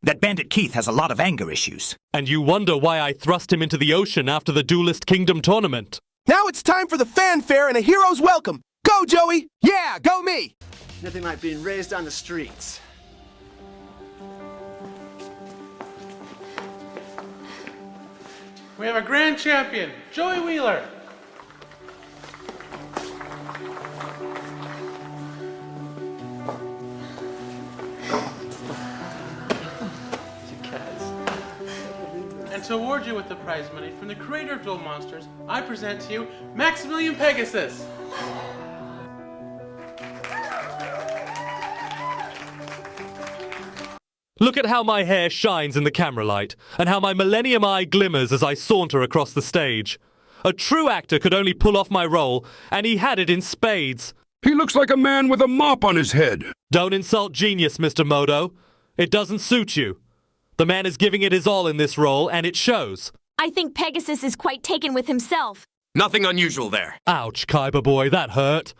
That Bandit Keith has a lot of anger issues. And you wonder why I thrust him into the ocean after the Duelist Kingdom tournament. Now it's time for the fanfare and a hero's welcome. Go, Joey! Yeah, go me! Nothing like being raised on the streets. We have a grand champion, Joey Wheeler. And to award you with the prize money from the creator of Duel Monsters, I present to you Maximilian Pegasus. Look at how my hair shines in the camera light, and how my Millennium Eye glimmers as I saunter across the stage. A true actor could only pull off my role, and he had it in spades. He looks like a man with a mop on his head. Don't insult genius, Mr. Modo. It doesn't suit you. The man is giving it his all in this role, and it shows. I think Pegasus is quite taken with himself. Nothing unusual there. Ouch, Kaiba boy, that hurt.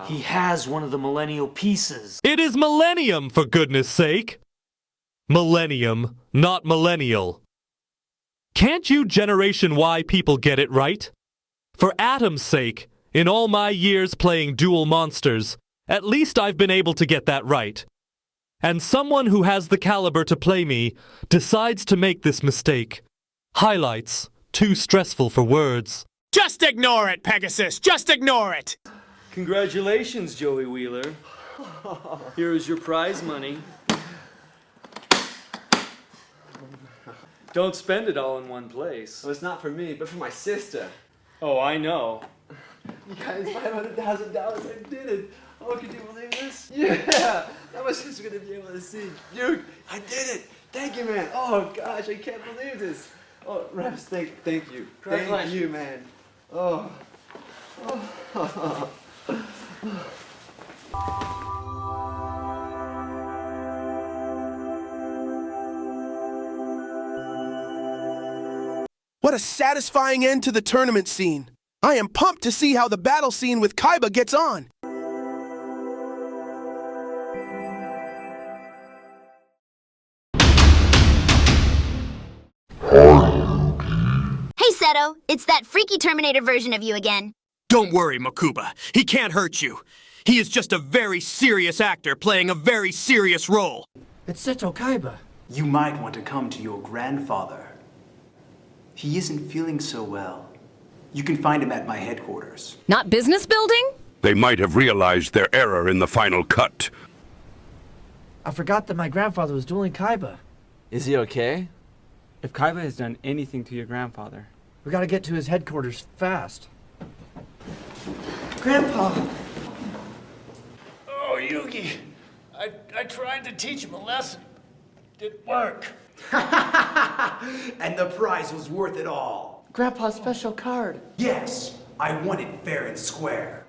He has one of the millennial pieces. It is Millennium, for goodness sake. Millennium, not millennial. Can't you Generation Y people get it right? For Atom's sake, in all my years playing Duel Monsters, at least I've been able to get that right. And someone who has the caliber to play me decides to make this mistake. Highlights, too stressful for words. Just ignore it, Pegasus. Just ignore it. Congratulations, Joey Wheeler. Here is your prize money. Don't spend it all in one place. Well, it's not for me, but for my sister. Oh, I know. You guys, $500,000, I did it. Oh, can you believe this? Yeah, that was just gonna be able to see. Dude, I did it. Thank you, man. Oh gosh, I can't believe this. Oh, Reps, thank you. Thank you, man. Oh. What a satisfying end to the tournament scene. I am pumped to see how the battle scene with Kaiba gets on. Hey, Seto, it's that freaky Terminator version of you again. Don't worry, Makuba. He can't hurt you. He is just a very serious actor playing a very serious role. It's Seto Kaiba. You might want to come to your grandfather. He isn't feeling so well. You can find him at my headquarters. Not business building? They might have realized their error in the final cut. I forgot that my grandfather was dueling Kaiba. Is he okay? If Kaiba has done anything to your grandfather, We gotta get to his headquarters fast. Grandpa! Oh, Yugi. I tried to teach him a lesson. Didn't work. And the prize was worth it all. Grandpa's special card. Yes, I won it fair and square.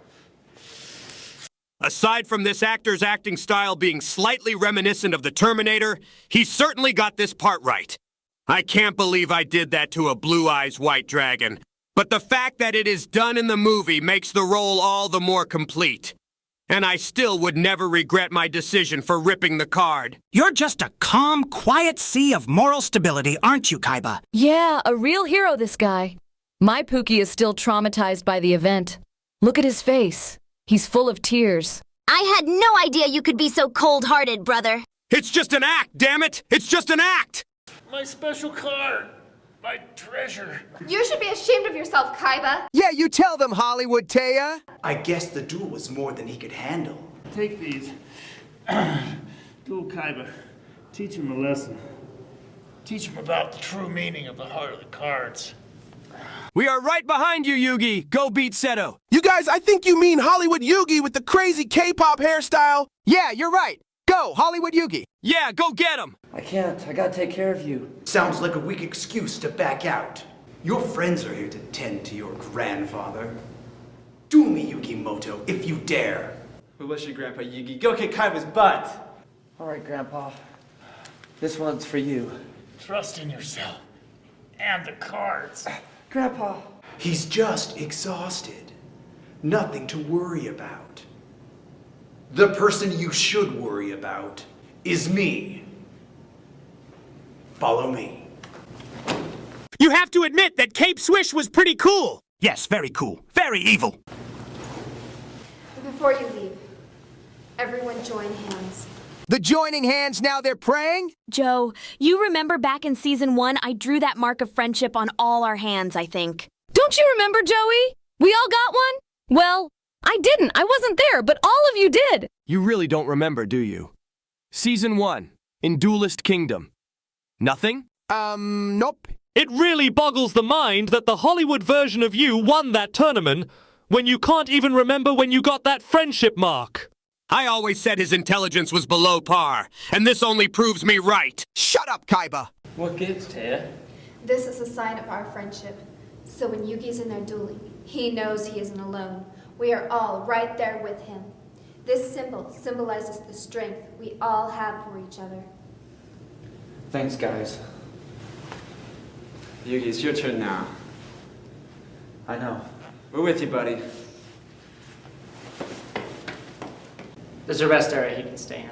Aside from this actor's acting style being slightly reminiscent of the Terminator, he certainly got this part right. I can't believe I did that to a Blue Eyes White Dragon. But the fact that it is done in the movie makes the role all the more complete. And I still would never regret my decision for ripping the card. You're just a calm, quiet sea of moral stability, aren't you, Kaiba? Yeah, a real hero, this guy. My Pookie is still traumatized by the event. Look at his face. He's full of tears. I had no idea you could be so cold-hearted, brother. It's just an act, damn it! It's just an act! My special card. My treasure. You should be ashamed of yourself, Kaiba. Yeah, you tell them, Hollywood Taya. I guess the duel was more than he could handle. Take these. Duel Kaiba. Teach him a lesson. Teach him about the true meaning of the heart of the cards. We are right behind you, Yugi. Go beat Seto. You guys, I think you mean Hollywood Yugi with the crazy K-pop hairstyle. Yeah, you're right. Go, Hollywood Yugi. Yeah, go get him. I can't. I gotta take care of you. Sounds like a weak excuse to back out. Your friends are here to tend to your grandfather. Duel me, Yugimoto, if you dare. Who was your grandpa, Yugi? Go kick Kaiba's butt! All right, Grandpa. This one's for you. Trust in yourself. And the cards. Grandpa. He's just exhausted. Nothing to worry about. The person you should worry about is me. Follow me. You have to admit that Cape Swish was pretty cool. Yes, very cool. Very evil. Before you leave, everyone join hands. The joining hands now they're praying? Joe, you remember back in season 1, I drew that mark of friendship on all our hands, I think. Don't you remember, Joey? We all got one? Well, I didn't. I wasn't there, but all of you did. You really don't remember, do you? Season 1, in Duelist Kingdom. Nothing? Nope. It really boggles the mind that the Hollywood version of you won that tournament when you can't even remember when you got that friendship mark. I always said his intelligence was below par, and this only proves me right. Shut up, Kaiba. What gives, Taya? This is a sign of our friendship. So when Yugi's in there dueling, he knows he isn't alone. We are all right there with him. This symbol symbolizes the strength we all have for each other. Thanks, guys. Yugi, it's your turn now. I know. We're with you, buddy. There's a rest area he can stay in.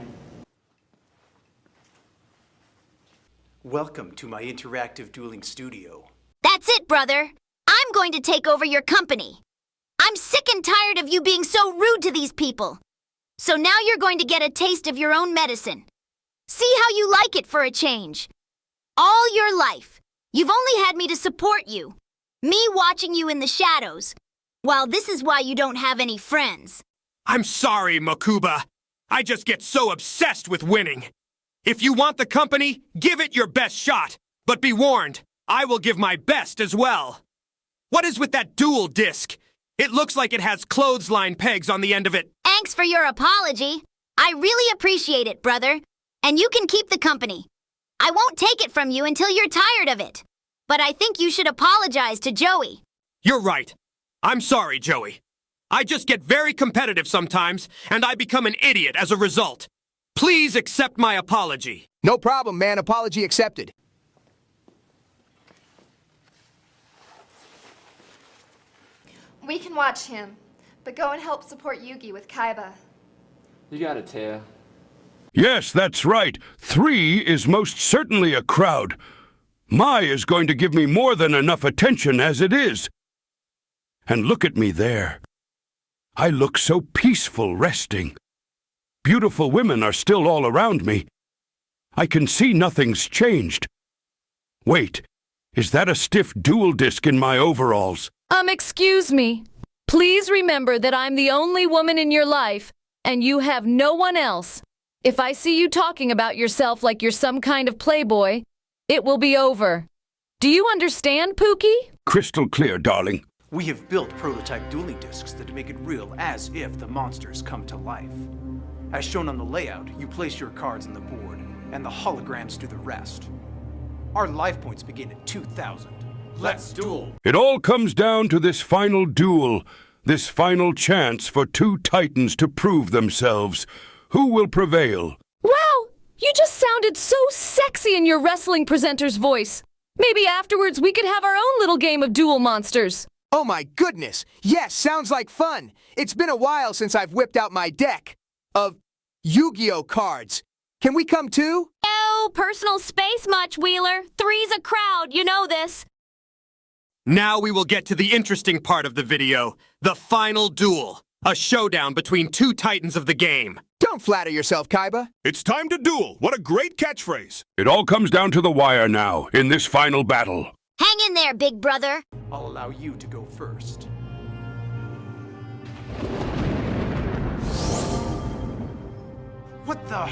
Welcome to my interactive dueling studio. That's it, brother. I'm going to take over your company. I'm sick and tired of you being so rude to these people. So now you're going to get a taste of your own medicine. See how you like it for a change. All your life, you've only had me to support you. Me watching you in the shadows. While this is why you don't have any friends. I'm sorry, Makuba. I just get so obsessed with winning. If you want the company, give it your best shot. But be warned, I will give my best as well. What is with that duel disc? It looks like it has clothesline pegs on the end of it. Thanks for your apology. I really appreciate it, brother. And you can keep the company. I won't take it from you until you're tired of it. But I think you should apologize to Joey. You're right. I'm sorry, Joey. I just get very competitive sometimes, and I become an idiot as a result. Please accept my apology. No problem, man. Apology accepted. We can watch him, but go and help support Yugi with Kaiba. You got it, Taya. Yes, that's right. 3 is most certainly a crowd. Mai is going to give me more than enough attention as it is. And look at me there. I look so peaceful resting. Beautiful women are still all around me. I can see nothing's changed. Wait, is that a stiff dual disc in my overalls? Excuse me. Please remember that I'm the only woman in your life, and you have no one else. If I see you talking about yourself like you're some kind of playboy, it will be over. Do you understand, Pookie? Crystal clear, darling. We have built prototype dueling discs that make it real as if the monsters come to life. As shown on the layout, you place your cards on the board, and the holograms do the rest. Our life points begin at 2,000. Let's duel! It all comes down to this final duel, this final chance for 2 titans to prove themselves. Who will prevail? Wow! You just sounded so sexy in your wrestling presenter's voice. Maybe afterwards we could have our own little game of Duel Monsters. Oh my goodness! Yes, sounds like fun! It's been a while since I've whipped out my deck of Yu-Gi-Oh cards. Can we come too? No personal space much, Wheeler. 3's a crowd, you know this. Now we will get to the interesting part of the video, the final duel. A showdown between 2 titans of the game. Don't flatter yourself, Kaiba. It's time to duel. What a great catchphrase. It all comes down to the wire now, in this final battle. Hang in there, big brother. I'll allow you to go first. What the?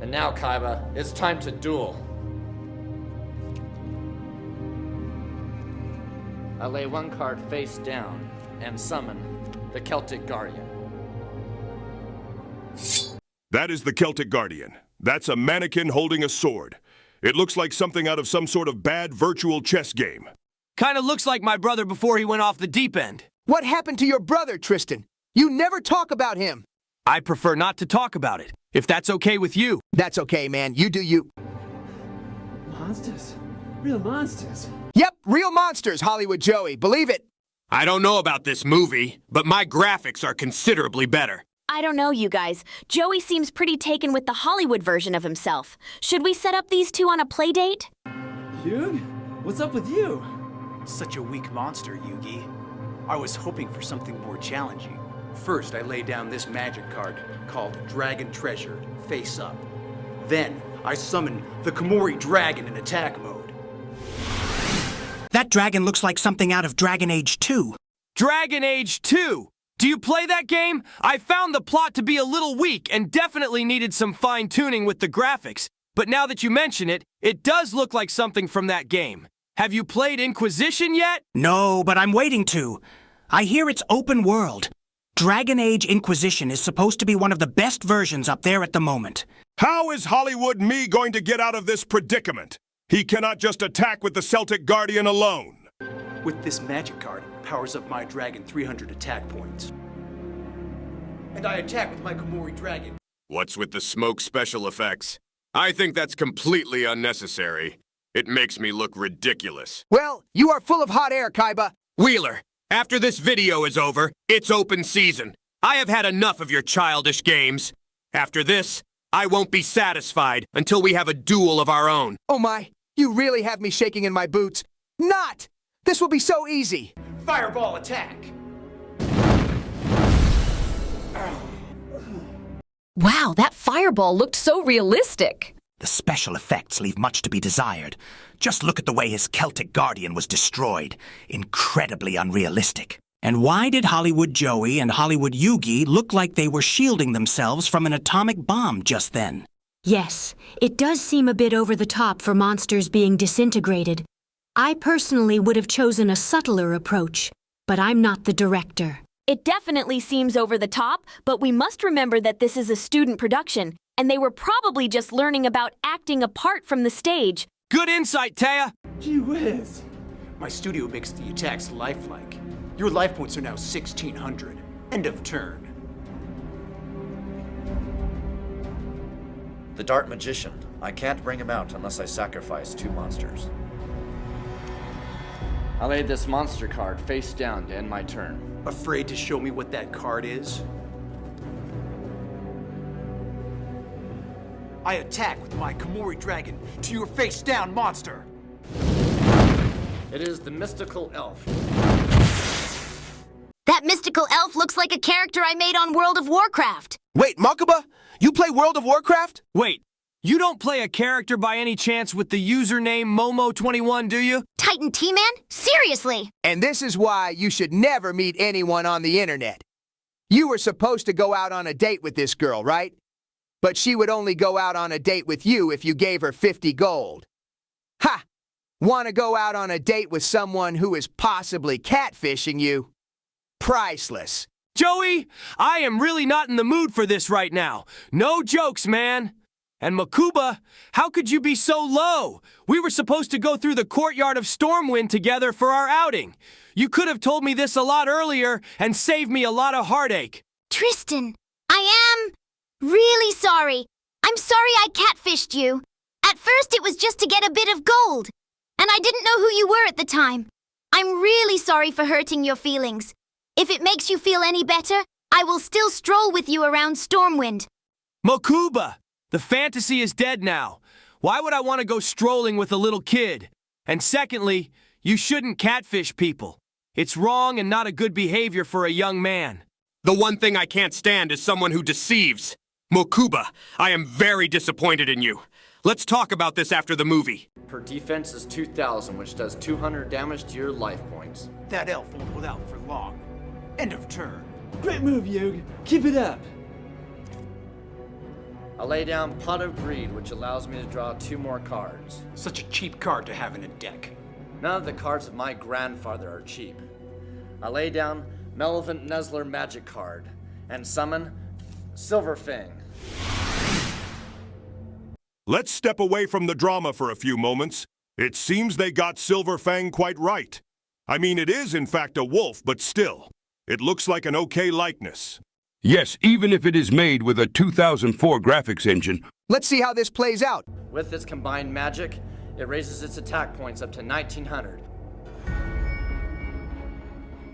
And now, Kaiba, it's time to duel. I lay 1 card face down and summon the Celtic Guardian. That is the Celtic Guardian. That's a mannequin holding a sword. It looks like something out of some sort of bad virtual chess game. Kinda looks like my brother before he went off the deep end. What happened to your brother, Tristan? You never talk about him. I prefer not to talk about it, if that's okay with you. That's okay, man. You do you. Monsters? Real monsters? Yep, real monsters, Hollywood Joey. Believe it. I don't know about this movie, but my graphics are considerably better. I don't know, you guys. Joey seems pretty taken with the Hollywood version of himself. Should we set up these 2 on a play date? Yugi? What's up with you? Such a weak monster, Yugi. I was hoping for something more challenging. First, I lay down this magic card called Dragon Treasure, face up. Then, I summon the Komori Dragon in attack mode. That dragon looks like something out of Dragon Age 2. Dragon Age 2? Do you play that game? I found the plot to be a little weak and definitely needed some fine-tuning with the graphics. But now that you mention it, it does look like something from that game. Have you played Inquisition yet? No, but I'm waiting to. I hear it's open world. Dragon Age Inquisition is supposed to be one of the best versions up there at the moment. How is Hollywood me going to get out of this predicament? He cannot just attack with the Celtic Guardian alone. With this magic card, it powers up my dragon 300 attack points. And I attack with my Komori Dragon. What's with the smoke special effects? I think that's completely unnecessary. It makes me look ridiculous. Well, you are full of hot air, Kaiba. Wheeler, after this video is over, it's open season. I have had enough of your childish games. After this, I won't be satisfied until we have a duel of our own. Oh my, you really have me shaking in my boots. Not! This will be so easy. Fireball attack! Wow, that fireball looked so realistic. The special effects leave much to be desired. Just look at the way his Celtic Guardian was destroyed. Incredibly unrealistic. And why did Hollywood Joey and Hollywood Yugi look like they were shielding themselves from an atomic bomb just then? Yes, it does seem a bit over the top for monsters being disintegrated. I personally would have chosen a subtler approach, but I'm not the director. It definitely seems over the top, but we must remember that this is a student production, and they were probably just learning about acting apart from the stage. Good insight, Taya. Gee whiz. My studio makes the attacks lifelike. Your life points are now 1,600. End of turn. The Dart Magician. I can't bring him out unless I sacrifice 2 monsters. I laid this monster card face down to end my turn. Afraid to show me what that card is? I attack with my Kooy Dragon to your face down monster! It is the mystical elf. That mystical elf looks like a character I made on World of Warcraft. Wait, Makuba, you play World of Warcraft? Wait, you don't play a character by any chance with the username Momo21, do you? Titan T-Man? Seriously? And this is why you should never meet anyone on the internet. You were supposed to go out on a date with this girl, right? But she would only go out on a date with you if you gave her 50 gold. Ha! Want to go out on a date with someone who is possibly catfishing you? Priceless. Joey, I am really not in the mood for this right now. No jokes, man. And Makuba, how could you be so low? We were supposed to go through the courtyard of Stormwind together for our outing. You could have told me this a lot earlier and saved me a lot of heartache. Tristan, I am really sorry. I'm sorry I catfished you. At first it was just to get a bit of gold. And I didn't know who you were at the time. I'm really sorry for hurting your feelings. If it makes you feel any better, I will still stroll with you around Stormwind. Makuba, the fantasy is dead now. Why would I want to go strolling with a little kid? And secondly, you shouldn't catfish people. It's wrong and not a good behavior for a young man. The one thing I can't stand is someone who deceives. Makuba, I am very disappointed in you. Let's talk about this after the movie. Her defense is 2,000, which does 200 damage to your life points. That elf won't hold out for long. End of turn. Great move, Yug. Keep it up. I lay down Pot of Greed, which allows me to draw 2 more cards. Such a cheap card to have in a deck. None of the cards of my grandfather are cheap. I lay down Malevolent Nuzzler Magic card and summon Silverfang. Let's step away from the drama for a few moments. It seems they got Silverfang quite right. I mean, it is in fact a wolf, but still, it looks like an okay likeness. Yes, even if it is made with a 2004 graphics engine. Let's see how this plays out. With its combined magic, it raises its attack points up to 1,900.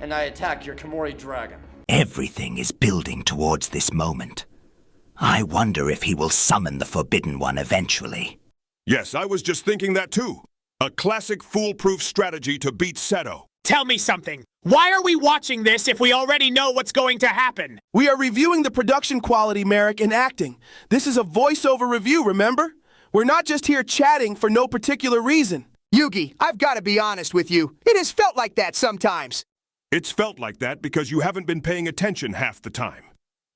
And I attack your Kooy Dragon. Everything is building towards this moment. I wonder if he will summon the Forbidden One eventually. Yes, I was just thinking that too. A classic foolproof strategy to beat Seto. Tell me something. Why are we watching this if we already know what's going to happen? We are reviewing the production quality, Merrick, and acting. This is a voiceover review, remember? We're not just here chatting for no particular reason. Yugi, I've got to be honest with you. It has felt like that sometimes. It's felt like that because you haven't been paying attention half the time.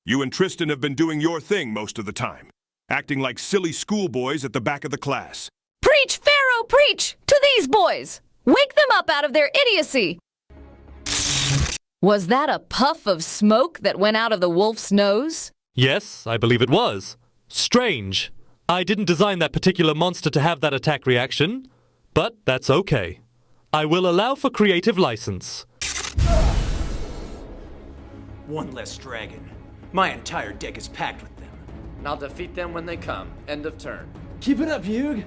You and Tristan have been doing your thing most of the time, acting like silly schoolboys at the back of the class. Preach, Pharaoh, preach! To these boys! Wake them up out of their idiocy! Was that a puff of smoke that went out of the wolf's nose? Yes, I believe it was. Strange. I didn't design that particular monster to have that attack reaction, but that's okay. I will allow for creative license. One less dragon. My entire deck is packed with them. And I'll defeat them when they come. End of turn. Keep it up, Yug.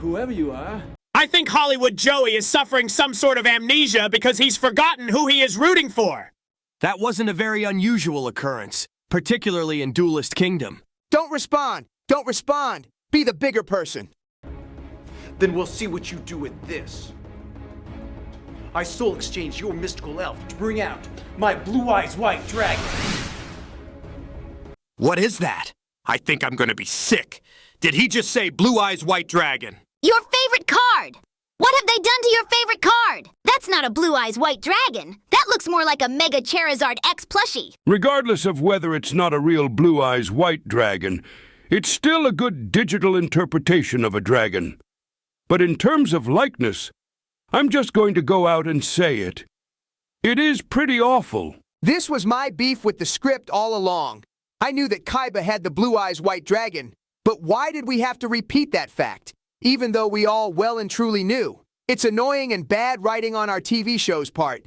Whoever you are. I think Hollywood Joey is suffering some sort of amnesia because he's forgotten who he is rooting for. That wasn't a very unusual occurrence, particularly in Duelist Kingdom. Don't respond. Don't respond. Be the bigger person. Then we'll see what you do with this. I soul exchange your mystical elf to bring out my blue eyes white dragon. What is that? I think I'm gonna be sick. Did he just say Blue Eyes White Dragon? Your favorite card! What have they done to your favorite card? That's not a Blue Eyes White Dragon. That looks more like a Mega Charizard X plushie. Regardless of whether it's not a real Blue Eyes White Dragon, it's still a good digital interpretation of a dragon. But in terms of likeness, I'm just going to go out and say it. It is pretty awful. This was my beef with the script all along. I knew that Kaiba had the Blue Eyes White Dragon, but why did we have to repeat that fact, even though we all well and truly knew? It's annoying and bad writing on our TV show's part.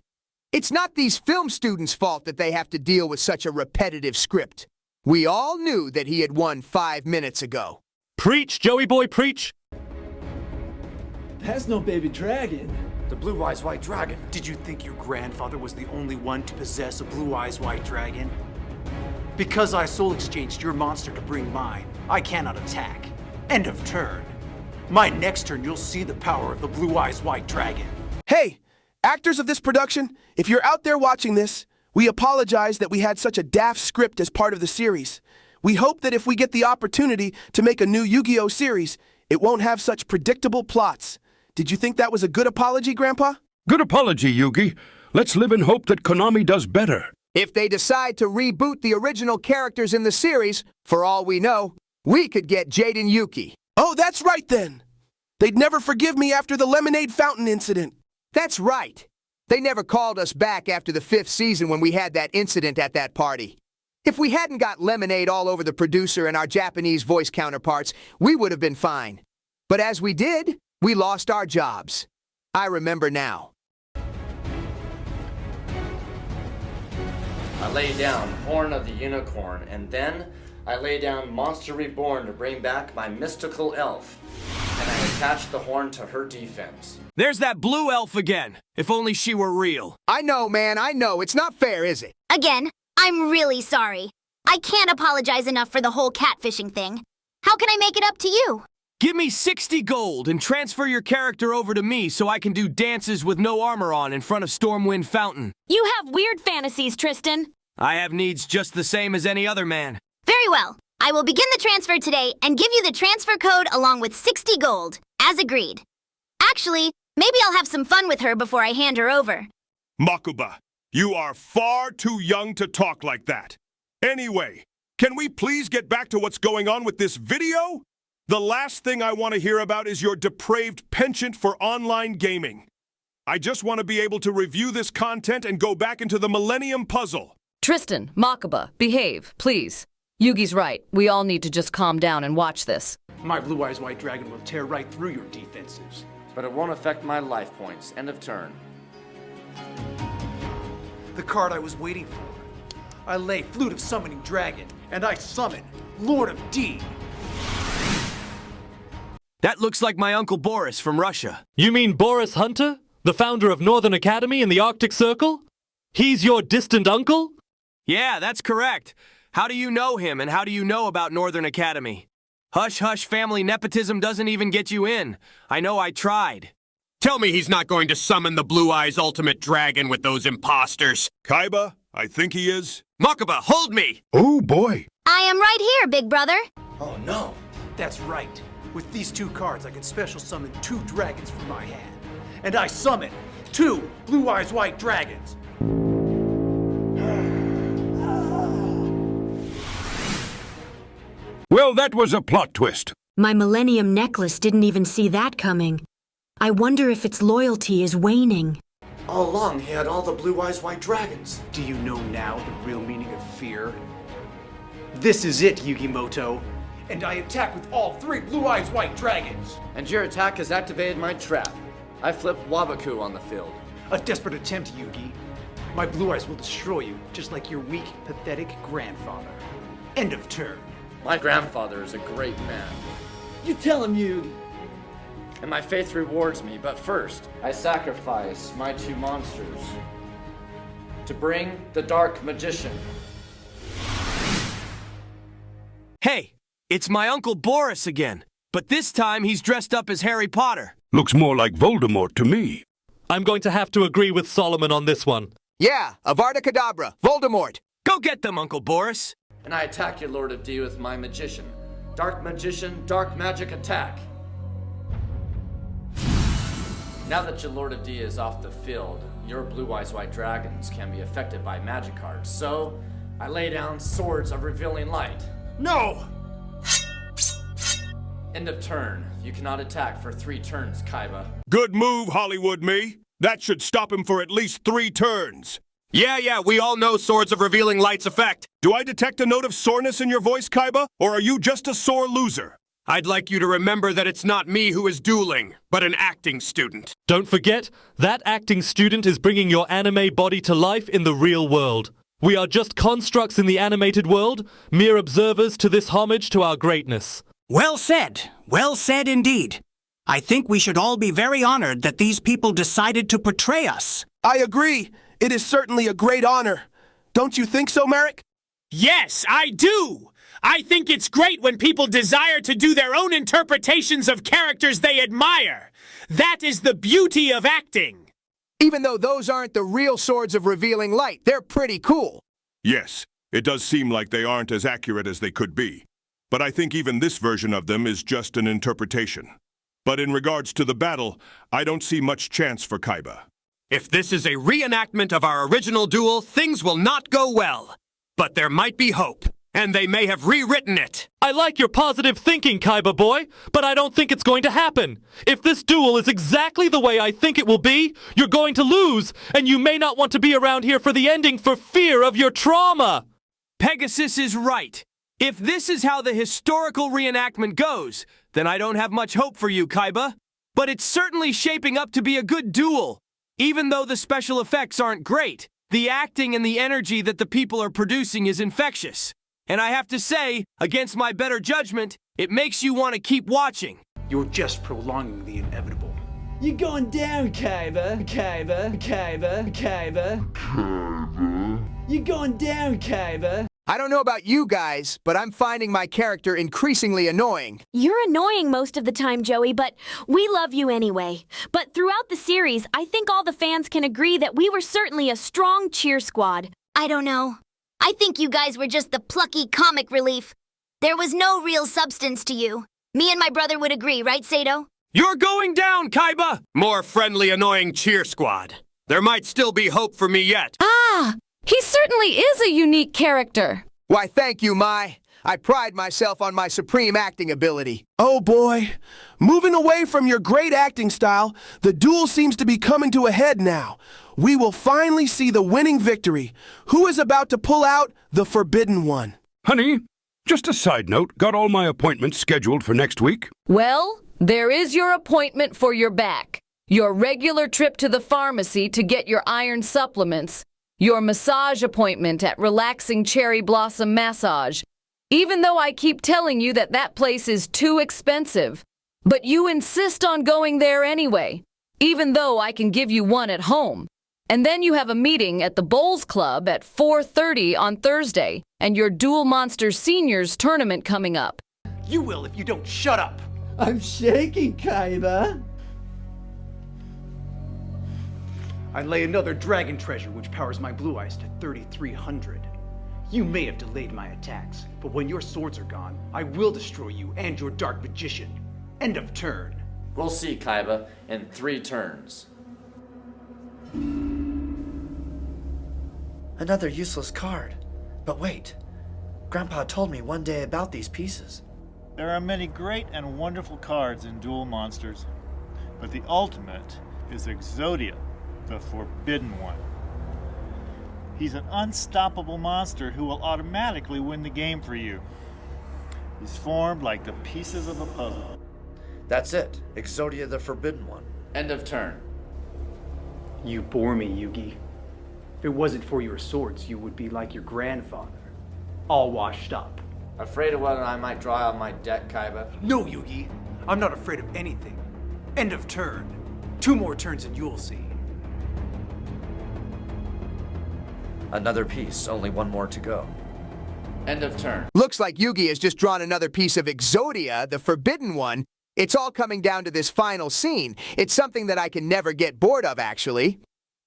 It's not these film students' fault that they have to deal with such a repetitive script. We all knew that he had won 5 minutes ago. Preach, Joey boy, preach! That's no baby dragon. The Blue Eyes White Dragon. Did you think your grandfather was the only one to possess a Blue Eyes White Dragon? Because I soul exchanged your monster to bring mine, I cannot attack. End of turn. My next turn, you'll see the power of the Blue Eyes White Dragon. Hey, actors of this production, if you're out there watching this, we apologize that we had such a daft script as part of the series. We hope that if we get the opportunity to make a new Yu-Gi-Oh! Series, it won't have such predictable plots. Did you think that was a good apology, Grandpa? Good apology, Yugi. Let's live in hope that Konami does better. If they decide to reboot the original characters in the series, for all we know, we could get Jade and Yuki. Oh, that's right then. They'd never forgive me after the lemonade fountain incident. That's right. They never called us back after the 5th season when we had that incident at that party. If we hadn't got lemonade all over the producer and our Japanese voice counterparts, we would have been fine. But as we did, we lost our jobs. I remember now. I lay down Horn of the Unicorn, and then I lay down Monster Reborn to bring back my mystical elf. And I attached the horn to her defense. There's that blue elf again. If only she were real. I know, man, I know. It's not fair, is it? Again, I'm really sorry. I can't apologize enough for the whole catfishing thing. How can I make it up to you? Give me 60 gold and transfer your character over to me so I can do dances with no armor on in front of Stormwind Fountain. You have weird fantasies, Tristan. I have needs just the same as any other man. Very well. I will begin the transfer today and give you the transfer code along with 60 gold, as agreed. Actually, maybe I'll have some fun with her before I hand her over. Makuba, you are far too young to talk like that. Anyway, can we please get back to what's going on with this video? The last thing I want to hear about is your depraved penchant for online gaming. I just want to be able to review this content and go back into the Millennium Puzzle. Tristan, Makuba, behave, please. Yugi's right. We all need to just calm down and watch this. My Blue Eyes White Dragon will tear right through your defenses. But it won't affect my life points. End of turn. The card I was waiting for. I lay Flute of Summoning Dragon, and I summon Lord of D. That looks like my Uncle Boris from Russia. You mean Boris Hunter? The founder of Northern Academy in the Arctic Circle? He's your distant uncle? Yeah, that's correct. How do you know him, and how do you know about Northern Academy? Hush-hush family nepotism doesn't even get you in. I know I tried. Tell me he's not going to summon the Blue Eyes Ultimate Dragon with those imposters. Kaiba, I think he is. Makuba, hold me! Oh, boy. I am right here, big brother. Oh no, that's right. With these 2 cards, I can special summon 2 dragons from my hand. And I summon 2 Blue Eyes White Dragons. Well, that was a plot twist. My Millennium Necklace didn't even see that coming. I wonder if its loyalty is waning. All along, he had all the Blue Eyes White Dragons. Do you know now the real meaning of fear? This is it, Yugimoto. And I attack with all 3 Blue Eyes White Dragons. And your attack has activated my trap. I flip Wabaku on the field. A desperate attempt, Yugi. My Blue Eyes will destroy you, just like your weak, pathetic grandfather. End of turn. My grandfather is a great man. You tell him, Yugi. And my faith rewards me, but first, I sacrifice my 2 monsters to bring the Dark Magician. Hey, It's my Uncle Boris again, but this time he's dressed up as Harry Potter. Looks more like Voldemort to me. I'm going to have to agree with Solomon on this one. Yeah, Avada Kedavra, Voldemort. Go get them, Uncle Boris. And I attack you, Lord of D, with my magician. Dark magician, dark magic attack. Now that your Lord of D is off the field, your blue eyes white dragons can be affected by magic cards. So, I lay down Swords of Revealing Light. No! End of turn. You cannot attack for 3 turns, Kaiba. Good move, Hollywood me. That should stop him for at least 3 turns. Yeah, we all know Swords of Revealing Light's effect. Do I detect a note of soreness in your voice, Kaiba? Or are you just a sore loser? I'd like you to remember that it's not me who is dueling, but an acting student. Don't forget, that acting student is bringing your anime body to life in the real world. We are just constructs in the animated world, mere observers to this homage to our greatness. Well said indeed. I think we should all be very honored that these people decided to portray us. I agree. It is certainly a great honor. Don't you think so, Merrick? Yes, I do! I think it's great when people desire to do their own interpretations of characters they admire. That is the beauty of acting. Even though those aren't the real Swords of Revealing Light, they're pretty cool. Yes, it does seem like they aren't as accurate as they could be. But I think even this version of them is just an interpretation. But in regards to the battle, I don't see much chance for Kaiba. If this is a reenactment of our original duel, things will not go well. But there might be hope, and they may have rewritten it. I like your positive thinking, Kaiba boy, but I don't think it's going to happen. If this duel is exactly the way I think it will be, you're going to lose, and you may not want to be around here for the ending for fear of your trauma. Pegasus is right. If this is how the historical reenactment goes, then I don't have much hope for you, Kaiba. But it's certainly shaping up to be a good duel. Even though the special effects aren't great, the acting and the energy that the people are producing is infectious. And I have to say, against my better judgment, it makes you want to keep watching. You're just prolonging the inevitable. You're going down, Kaiba. You're going down, Kaiba. I don't know about you guys, but I'm finding my character increasingly annoying. You're annoying most of the time, Joey, but we love you anyway. But throughout the series, I think all the fans can agree that we were certainly a strong cheer squad. I don't know. I think you guys were just the plucky comic relief. There was no real substance to you. Me and my brother would agree, right, Sato? You're going down, Kaiba! More friendly, annoying cheer squad. There might still be hope for me yet. Ah! He certainly is a unique character. Why, thank you, Mai. I pride myself on my supreme acting ability. Oh boy. Moving away from your great acting style, the duel seems to be coming to a head now. We will finally see the winning victory. Who is about to pull out the forbidden one? Honey, just a side note, got all my appointments scheduled for next week? Well, there is your appointment for your back. Your regular trip to the pharmacy to get your iron supplements. Your massage appointment at Relaxing Cherry Blossom Massage. Even though I keep telling you that that place is too expensive. But you insist on going there anyway, even though I can give you one at home. And then you have a meeting at the Bowls Club at 4:30 on Thursday, and your Duel Monsters Seniors tournament coming up. You will if you don't shut up. I'm shaking, Kaiba. I lay another dragon treasure which powers my blue eyes to 3,300. You may have delayed my attacks, but when your swords are gone, I will destroy you and your dark magician. End of turn. We'll see, Kaiba, in 3 turns. Another useless card. But wait. Grandpa told me one day about these pieces. There are many great and wonderful cards in Duel Monsters, but the ultimate is Exodia, the Forbidden One. He's an unstoppable monster who will automatically win the game for you. He's formed like the pieces of a puzzle. That's it. Exodia the Forbidden One. End of turn. You bore me, Yugi. If it wasn't for your swords, you would be like your grandfather. All washed up. Afraid of what I might draw on my deck, Kaiba? No, Yugi. I'm not afraid of anything. End of turn. 2 more turns and you'll see. Another piece, only 1 more to go. End of turn. Looks like Yugi has just drawn another piece of Exodia, the forbidden one. It's all coming down to this final scene. It's something that I can never get bored of, actually.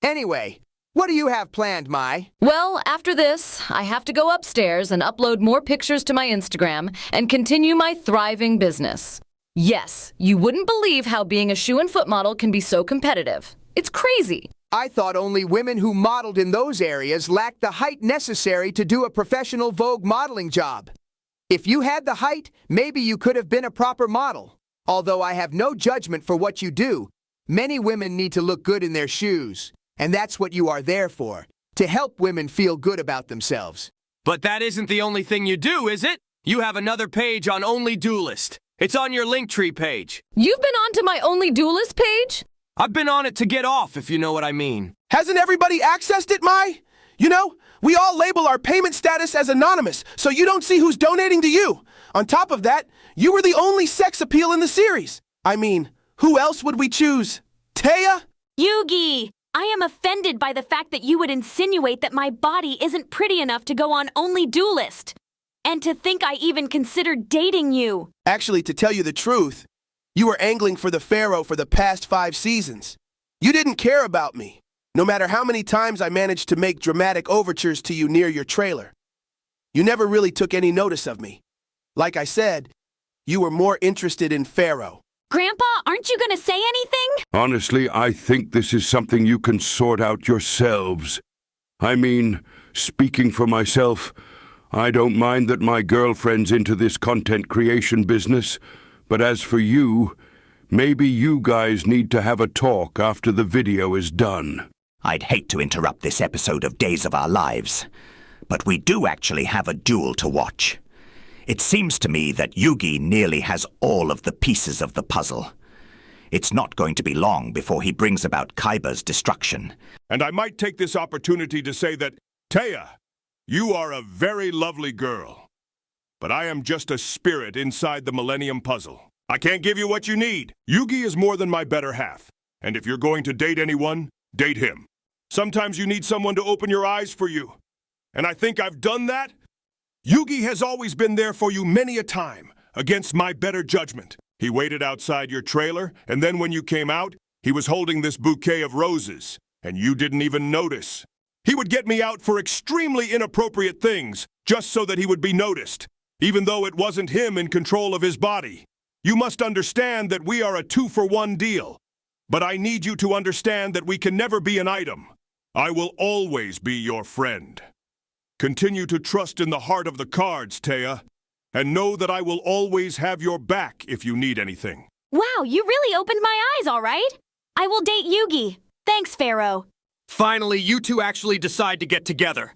Anyway, what do you have planned, Mai? Well, after this, I have to go upstairs and upload more pictures to my Instagram and continue my thriving business. Yes, you wouldn't believe how being a shoe and foot model can be so competitive. It's crazy. I thought only women who modeled in those areas lacked the height necessary to do a professional Vogue modeling job. If you had the height, maybe you could have been a proper model. Although I have no judgment for what you do, many women need to look good in their shoes. And that's what you are there for, to help women feel good about themselves. But that isn't the only thing you do, is it? You have another page on Only Duelist. It's on your Linktree page. You've been onto my Only Duelist page? I've been on it to get off, if you know what I mean. Hasn't everybody accessed it, Mai? You know, we all label our payment status as anonymous, so you don't see who's donating to you. On top of that, you were the only sex appeal in the series. I mean, who else would we choose? Taya? Yugi! I am offended by the fact that you would insinuate that my body isn't pretty enough to go on Only Duelist. And to think I even considered dating you. Actually, to tell you the truth, you were angling for the Pharaoh for the past 5 seasons. You didn't care about me, no matter how many times I managed to make dramatic overtures to you near your trailer. You never really took any notice of me. Like I said, you were more interested in Pharaoh. Grandpa, aren't you going to say anything? Honestly, I think this is something you can sort out yourselves. I mean, speaking for myself, I don't mind that my girlfriend's into this content creation business, but as for you, maybe you guys need to have a talk after the video is done. I'd hate to interrupt this episode of Days of Our Lives, but we do actually have a duel to watch. It seems to me that Yugi nearly has all of the pieces of the puzzle. It's not going to be long before he brings about Kaiba's destruction. And I might take this opportunity to say that, Taya, you are a very lovely girl. But I am just a spirit inside the Millennium Puzzle. I can't give you what you need. Yugi is more than my better half. And if you're going to date anyone, date him. Sometimes you need someone to open your eyes for you. And I think I've done that. Yugi has always been there for you many a time, against my better judgment. He waited outside your trailer, and then when you came out, he was holding this bouquet of roses, and you didn't even notice. He would get me out for extremely inappropriate things, just so that he would be noticed, even though it wasn't him in control of his body. You must understand that we are a 2-for-1 deal. But I need you to understand that we can never be an item. I will always be your friend. Continue to trust in the heart of the cards, Taya, and know that I will always have your back if you need anything. Wow, you really opened my eyes, all right? I will date Yugi. Thanks, Pharaoh. Finally, you two actually decide to get together.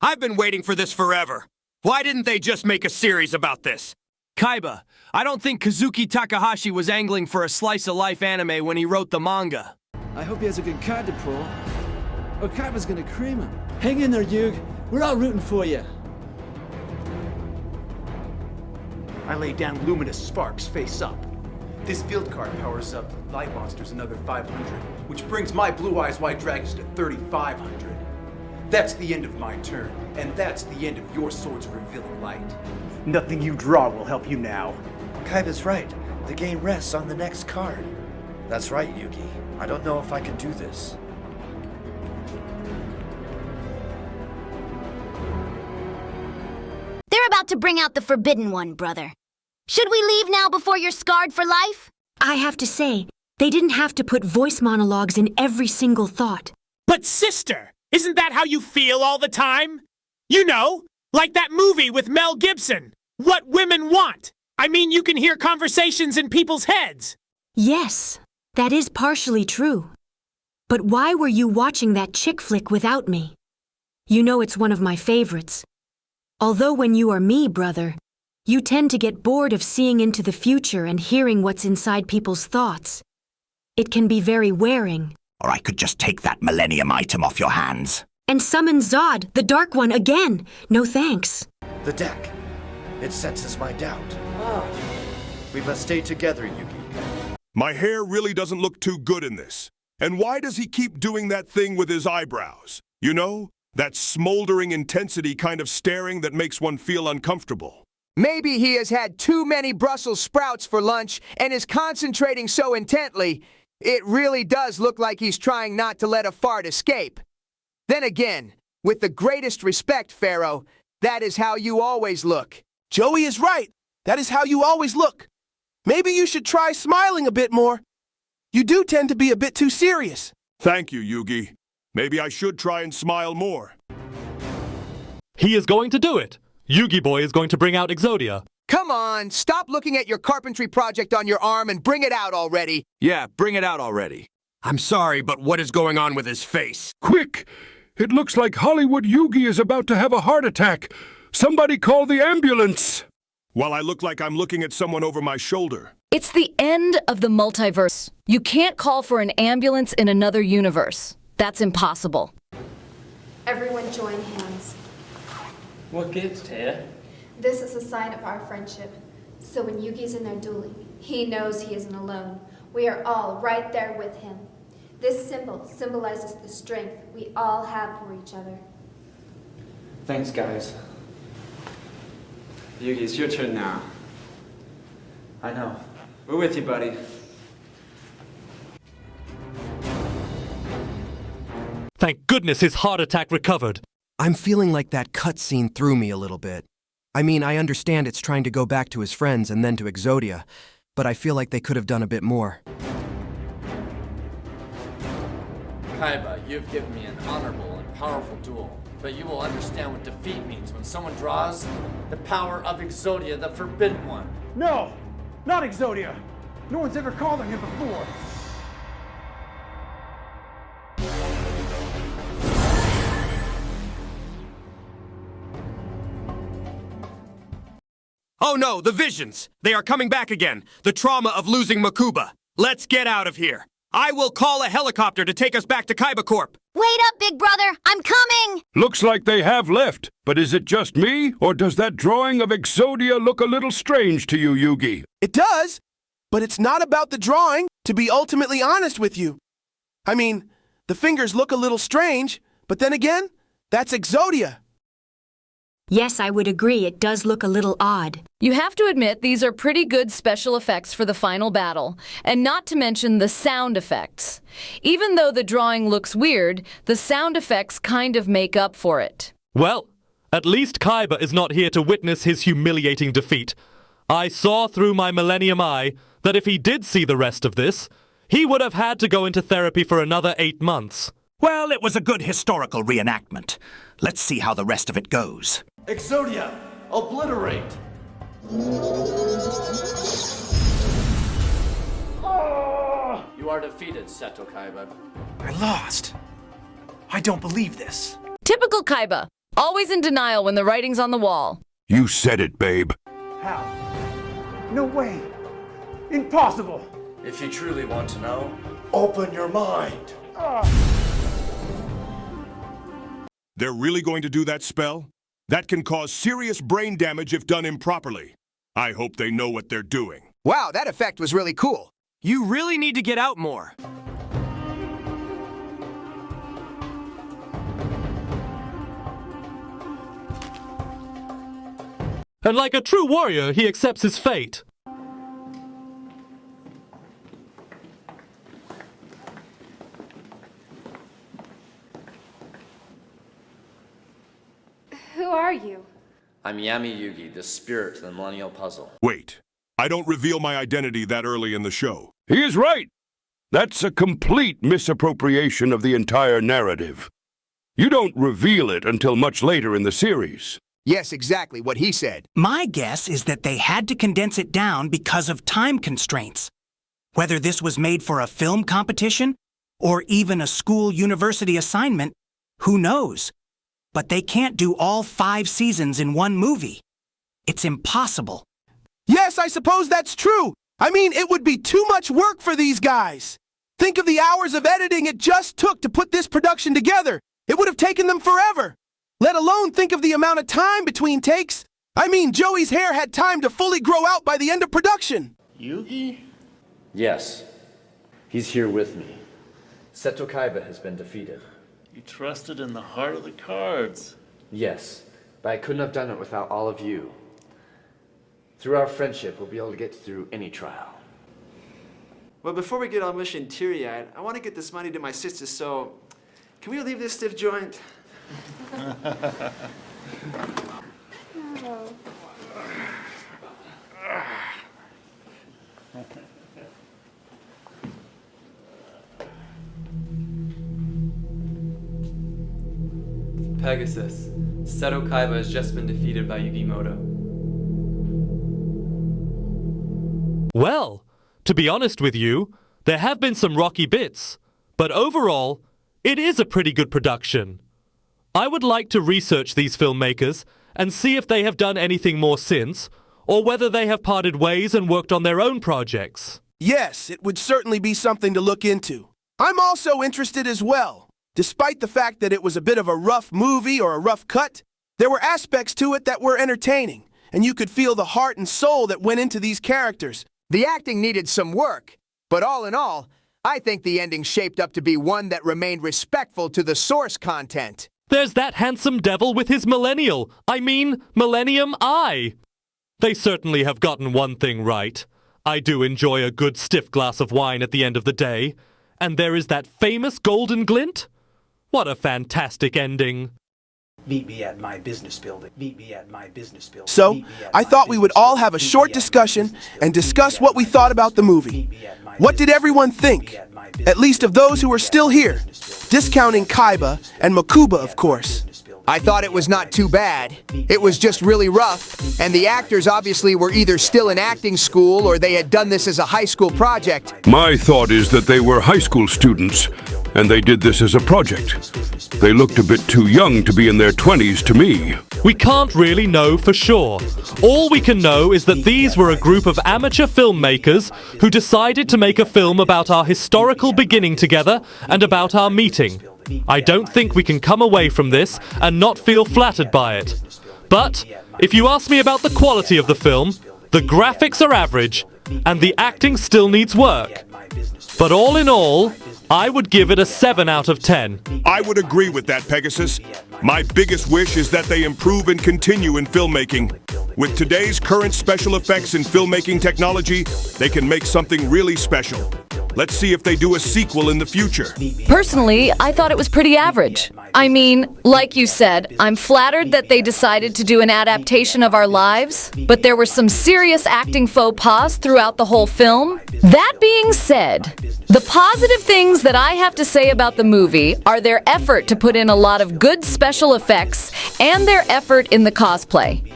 I've been waiting for this forever. Why didn't they just make a series about this? Kaiba, I don't think Kazuki Takahashi was angling for a slice-of-life anime when he wrote the manga. I hope he has a good card to pull, or Kaiba's gonna cream him. Hang in there, Yug. We're all rooting for you. I lay down luminous sparks face up. This field card powers up light monsters another 500, which brings my blue eyes white dragons to 3,500. That's the end of my turn, and that's the end of your sword's revealing light. Nothing you draw will help you now. Kaiba's right. The game rests on the next card. That's right, Yugi. I don't know if I can do this. They're about to bring out the forbidden one, brother. Should we leave now before you're scarred for life? I have to say, they didn't have to put voice monologues in every single thought. But sister, isn't that how you feel all the time? You know, like that movie with Mel Gibson, What Women Want. I mean, you can hear conversations in people's heads. Yes, that is partially true. But why were you watching that chick flick without me? You know it's one of my favorites. Although when you are me, brother, you tend to get bored of seeing into the future and hearing what's inside people's thoughts. It can be very wearing. Or I could just take that Millennium item off your hands. And summon Zod, the Dark One, again. No thanks. The deck. It senses my doubt. We must stay together, Yugi. My hair really doesn't look too good in this. And why does he keep doing that thing with his eyebrows? You know, That smoldering intensity kind of staring that makes one feel uncomfortable. Maybe he has had too many Brussels sprouts for lunch and is concentrating so intently, it really does look like he's trying not to let a fart escape. Then again, with the greatest respect, Pharaoh, that is how you always look. Joey is right. That is how you always look. Maybe you should try smiling a bit more. You do tend to be a bit too serious. Thank you, Yugi. Maybe I should try and smile more. He is going to do it. Yugi Boy is going to bring out Exodia. Come on, stop looking at your carpentry project on your arm and bring it out already. Yeah, bring it out already. I'm sorry, but what is going on with his face? Quick! It looks like Hollywood Yugi is about to have a heart attack. Somebody call the ambulance! While I look like I'm looking at someone over my shoulder. It's the end of the multiverse. You can't call for an ambulance in another universe. That's impossible. Everyone join hands. What gives, Taya? This is a sign of our friendship. So when Yugi's in there dueling, he knows he isn't alone. We are all right there with him. This symbol symbolizes the strength we all have for each other. Thanks, guys. Yugi, it's your turn now. I know. We're with you, buddy. Thank goodness his heart attack recovered. I'm feeling like that cutscene threw me a little bit. I mean, I understand it's trying to go back to his friends and then to Exodia, but I feel like they could have done a bit more. Kaiba, you've given me an honorable and powerful duel, but you will understand what defeat means when someone draws the power of Exodia, the Forbidden One. No! Not Exodia! No one's ever called on him before! Oh no, the visions! They are coming back again. The trauma of losing Makuba. Let's get out of here. I will call a helicopter to take us back to Kaiba Corp. Wait up, big brother! I'm coming! Looks like they have left, but is it just me, or does that drawing of Exodia look a little strange to you, Yugi? It does, but it's not about the drawing, to be ultimately honest with you. I mean, the fingers look a little strange, but then again, that's Exodia. Yes, I would agree, it does look a little odd. You have to admit these are pretty good special effects for the final battle, and not to mention the sound effects. Even though the drawing looks weird, the sound effects kind of make up for it. Well, at least Kaiba is not here to witness his humiliating defeat. I saw through my Millennium Eye that if he did see the rest of this, he would have had to go into therapy for another 8 months. Well, it was a good historical reenactment. Let's see how the rest of it goes. Exodia, obliterate! You are defeated, Seto Kaiba. I lost. I don't believe this. Typical Kaiba, always in denial when the writing's on the wall. You said it, babe. How? No way! Impossible! If you truly want to know, open your mind! They're really going to do that spell? That can cause serious brain damage if done improperly. I hope they know what they're doing. Wow, that effect was really cool. You really need to get out more. And like a true warrior, he accepts his fate. Who are you? I'm Yami Yugi, the spirit to the Millennial Puzzle. Wait, I don't reveal my identity that early in the show. He is right. That's a complete misappropriation of the entire narrative. You don't reveal it until much later in the series. Yes, exactly what he said. My guess is that they had to condense it down because of time constraints. Whether this was made for a film competition or even a school-university assignment, who knows? But they can't do all 5 seasons in one movie. It's impossible. Yes, I suppose that's true. I mean, it would be too much work for these guys. Think of the hours of editing it just took to put this production together. It would have taken them forever. Let alone think of the amount of time between takes. I mean, Joey's hair had time to fully grow out by the end of production. Yugi? Yes. He's here with me. Seto Kaiba has been defeated. You trusted in the heart of the cards. Yes, but I couldn't have done it without all of you. Through our friendship, we'll be able to get through any trial. Well, before we get all mushy and teary-eyed, I want to get this money to my sister, so can we leave this stiff joint? Pegasus, Seto Kaiba has just been defeated by Yugimoto. Well, to be honest with you, there have been some rocky bits, but overall, it is a pretty good production. I would like to research these filmmakers and see if they have done anything more since, or whether they have parted ways and worked on their own projects. Yes, it would certainly be something to look into. I'm also interested as well. Despite the fact that it was a bit of a rough movie or a rough cut, there were aspects to it that were entertaining, and you could feel the heart and soul that went into these characters. The acting needed some work, but all in all, I think the ending shaped up to be one that remained respectful to the source content. There's that handsome devil with his Millennium Eye. They certainly have gotten one thing right. I do enjoy a good stiff glass of wine at the end of the day. And there is that famous golden glint. What a fantastic ending. Meet me at my business building. Meet me at my business building. So, I thought we would all have a short discussion and discuss what we thought about the movie. What did everyone think? At least of those who are still here, discounting Kaiba and Makuba, of course. I thought it was not too bad. It was just really rough, and the actors obviously were either still in acting school or they had done this as a high school project. My thought is that they were high school students, and they did this as a project. They looked a bit too young to be in their 20s to me. We can't really know for sure. All we can know is that these were a group of amateur filmmakers who decided to make a film about our historical beginning together and about our meeting. I don't think we can come away from this and not feel flattered by it. But, if you ask me about the quality of the film, the graphics are average, and the acting still needs work. But all in all, I would give it a 7 out of 10. I would agree with that, Pegasus. My biggest wish is that they improve and continue in filmmaking. With today's current special effects and filmmaking technology, they can make something really special. Let's see if they do a sequel in the future. Personally, I thought it was pretty average. I mean, like you said, I'm flattered that they decided to do an adaptation of our lives, but there were some serious acting faux pas throughout the whole film. That being said, the positive things that I have to say about the movie are their effort to put in a lot of good special effects and their effort in the cosplay.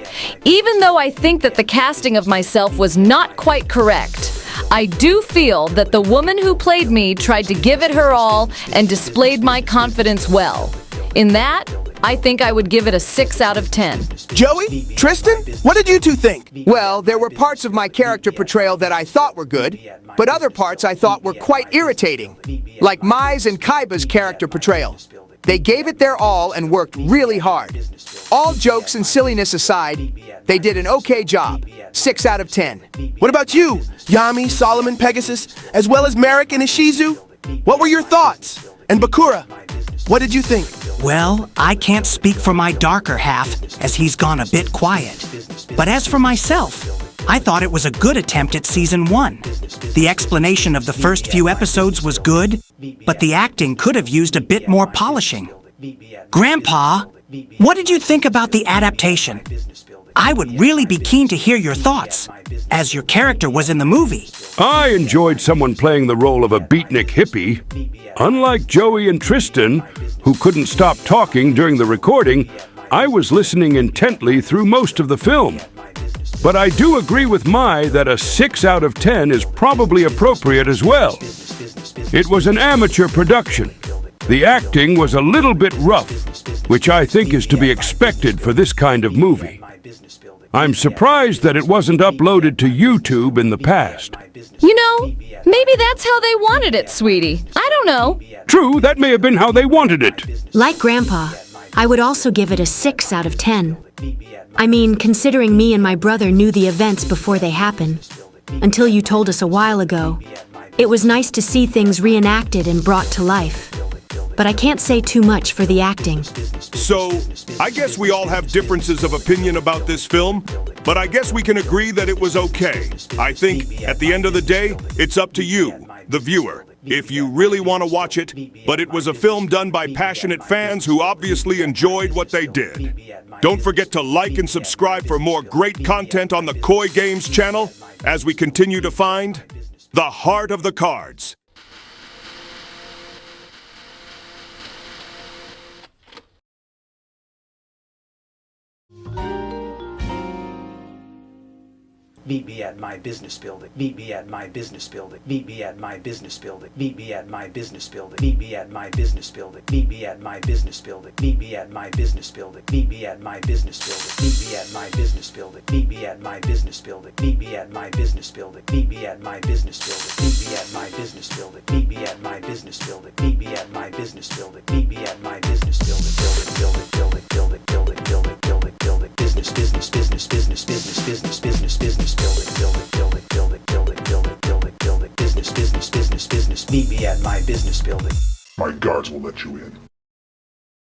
Even though I think that the casting of myself was not quite correct, I do feel that the woman who played me tried to give it her all and displayed my confidence well. In that, I think I would give it a 6 out of 10. Joey? Tristan? What did you two think? Well, there were parts of my character portrayal that I thought were good, but other parts I thought were quite irritating. Like Mai's and Kaiba's character portrayal. They gave it their all and worked really hard. All jokes and silliness aside, they did an okay job. 6 out of 10. What about you, Yami, Solomon, Pegasus, as well as Merrick and Ishizu? What were your thoughts? And Bakura, what did you think? Well, I can't speak for my darker half, as he's gone a bit quiet. But as for myself, I thought it was a good attempt at Season 1. The explanation of the first few episodes was good, but the acting could have used a bit more polishing. Grandpa, what did you think about the adaptation? I would really be keen to hear your thoughts, as your character was in the movie. I enjoyed someone playing the role of a beatnik hippie. Unlike Joey and Tristan, who couldn't stop talking during the recording, I was listening intently through most of the film. But I do agree with Mai that a 6 out of 10 is probably appropriate as well. It was an amateur production. The acting was a little bit rough, which I think is to be expected for this kind of movie. I'm surprised that it wasn't uploaded to YouTube in the past. You know, maybe that's how they wanted it, sweetie. I don't know. True, that may have been how they wanted it. Like Grandpa, I would also give it a 6 out of 10. I mean, considering me and my brother knew the events before they happened, until you told us a while ago, it was nice to see things reenacted and brought to life. but I can't say too much for the acting. So, I guess we all have differences of opinion about this film, but I guess we can agree that it was okay. I think, at the end of the day, it's up to you, the viewer, if you really want to watch it, but it was a film done by passionate fans who obviously enjoyed what they did. Don't forget to like and subscribe for more great content on the Kooy Games channel as we continue to find the heart of the cards. Meet me at my business building. Meet me at my business building. Meet me at my business building. Meet me at my business building. Meet me at my business building. Meet me at my business building. Meet me at my business building. Meet me at my business building. Meet me at my business building. Meet me at my business building. Meet me at my business building. Meet me at my business building. Meet me at my business building. Meet me at my business building. Meet me at my business building. Meet me at my business building. Building. Business. Business. Meet me at my business building. My guards will let you in.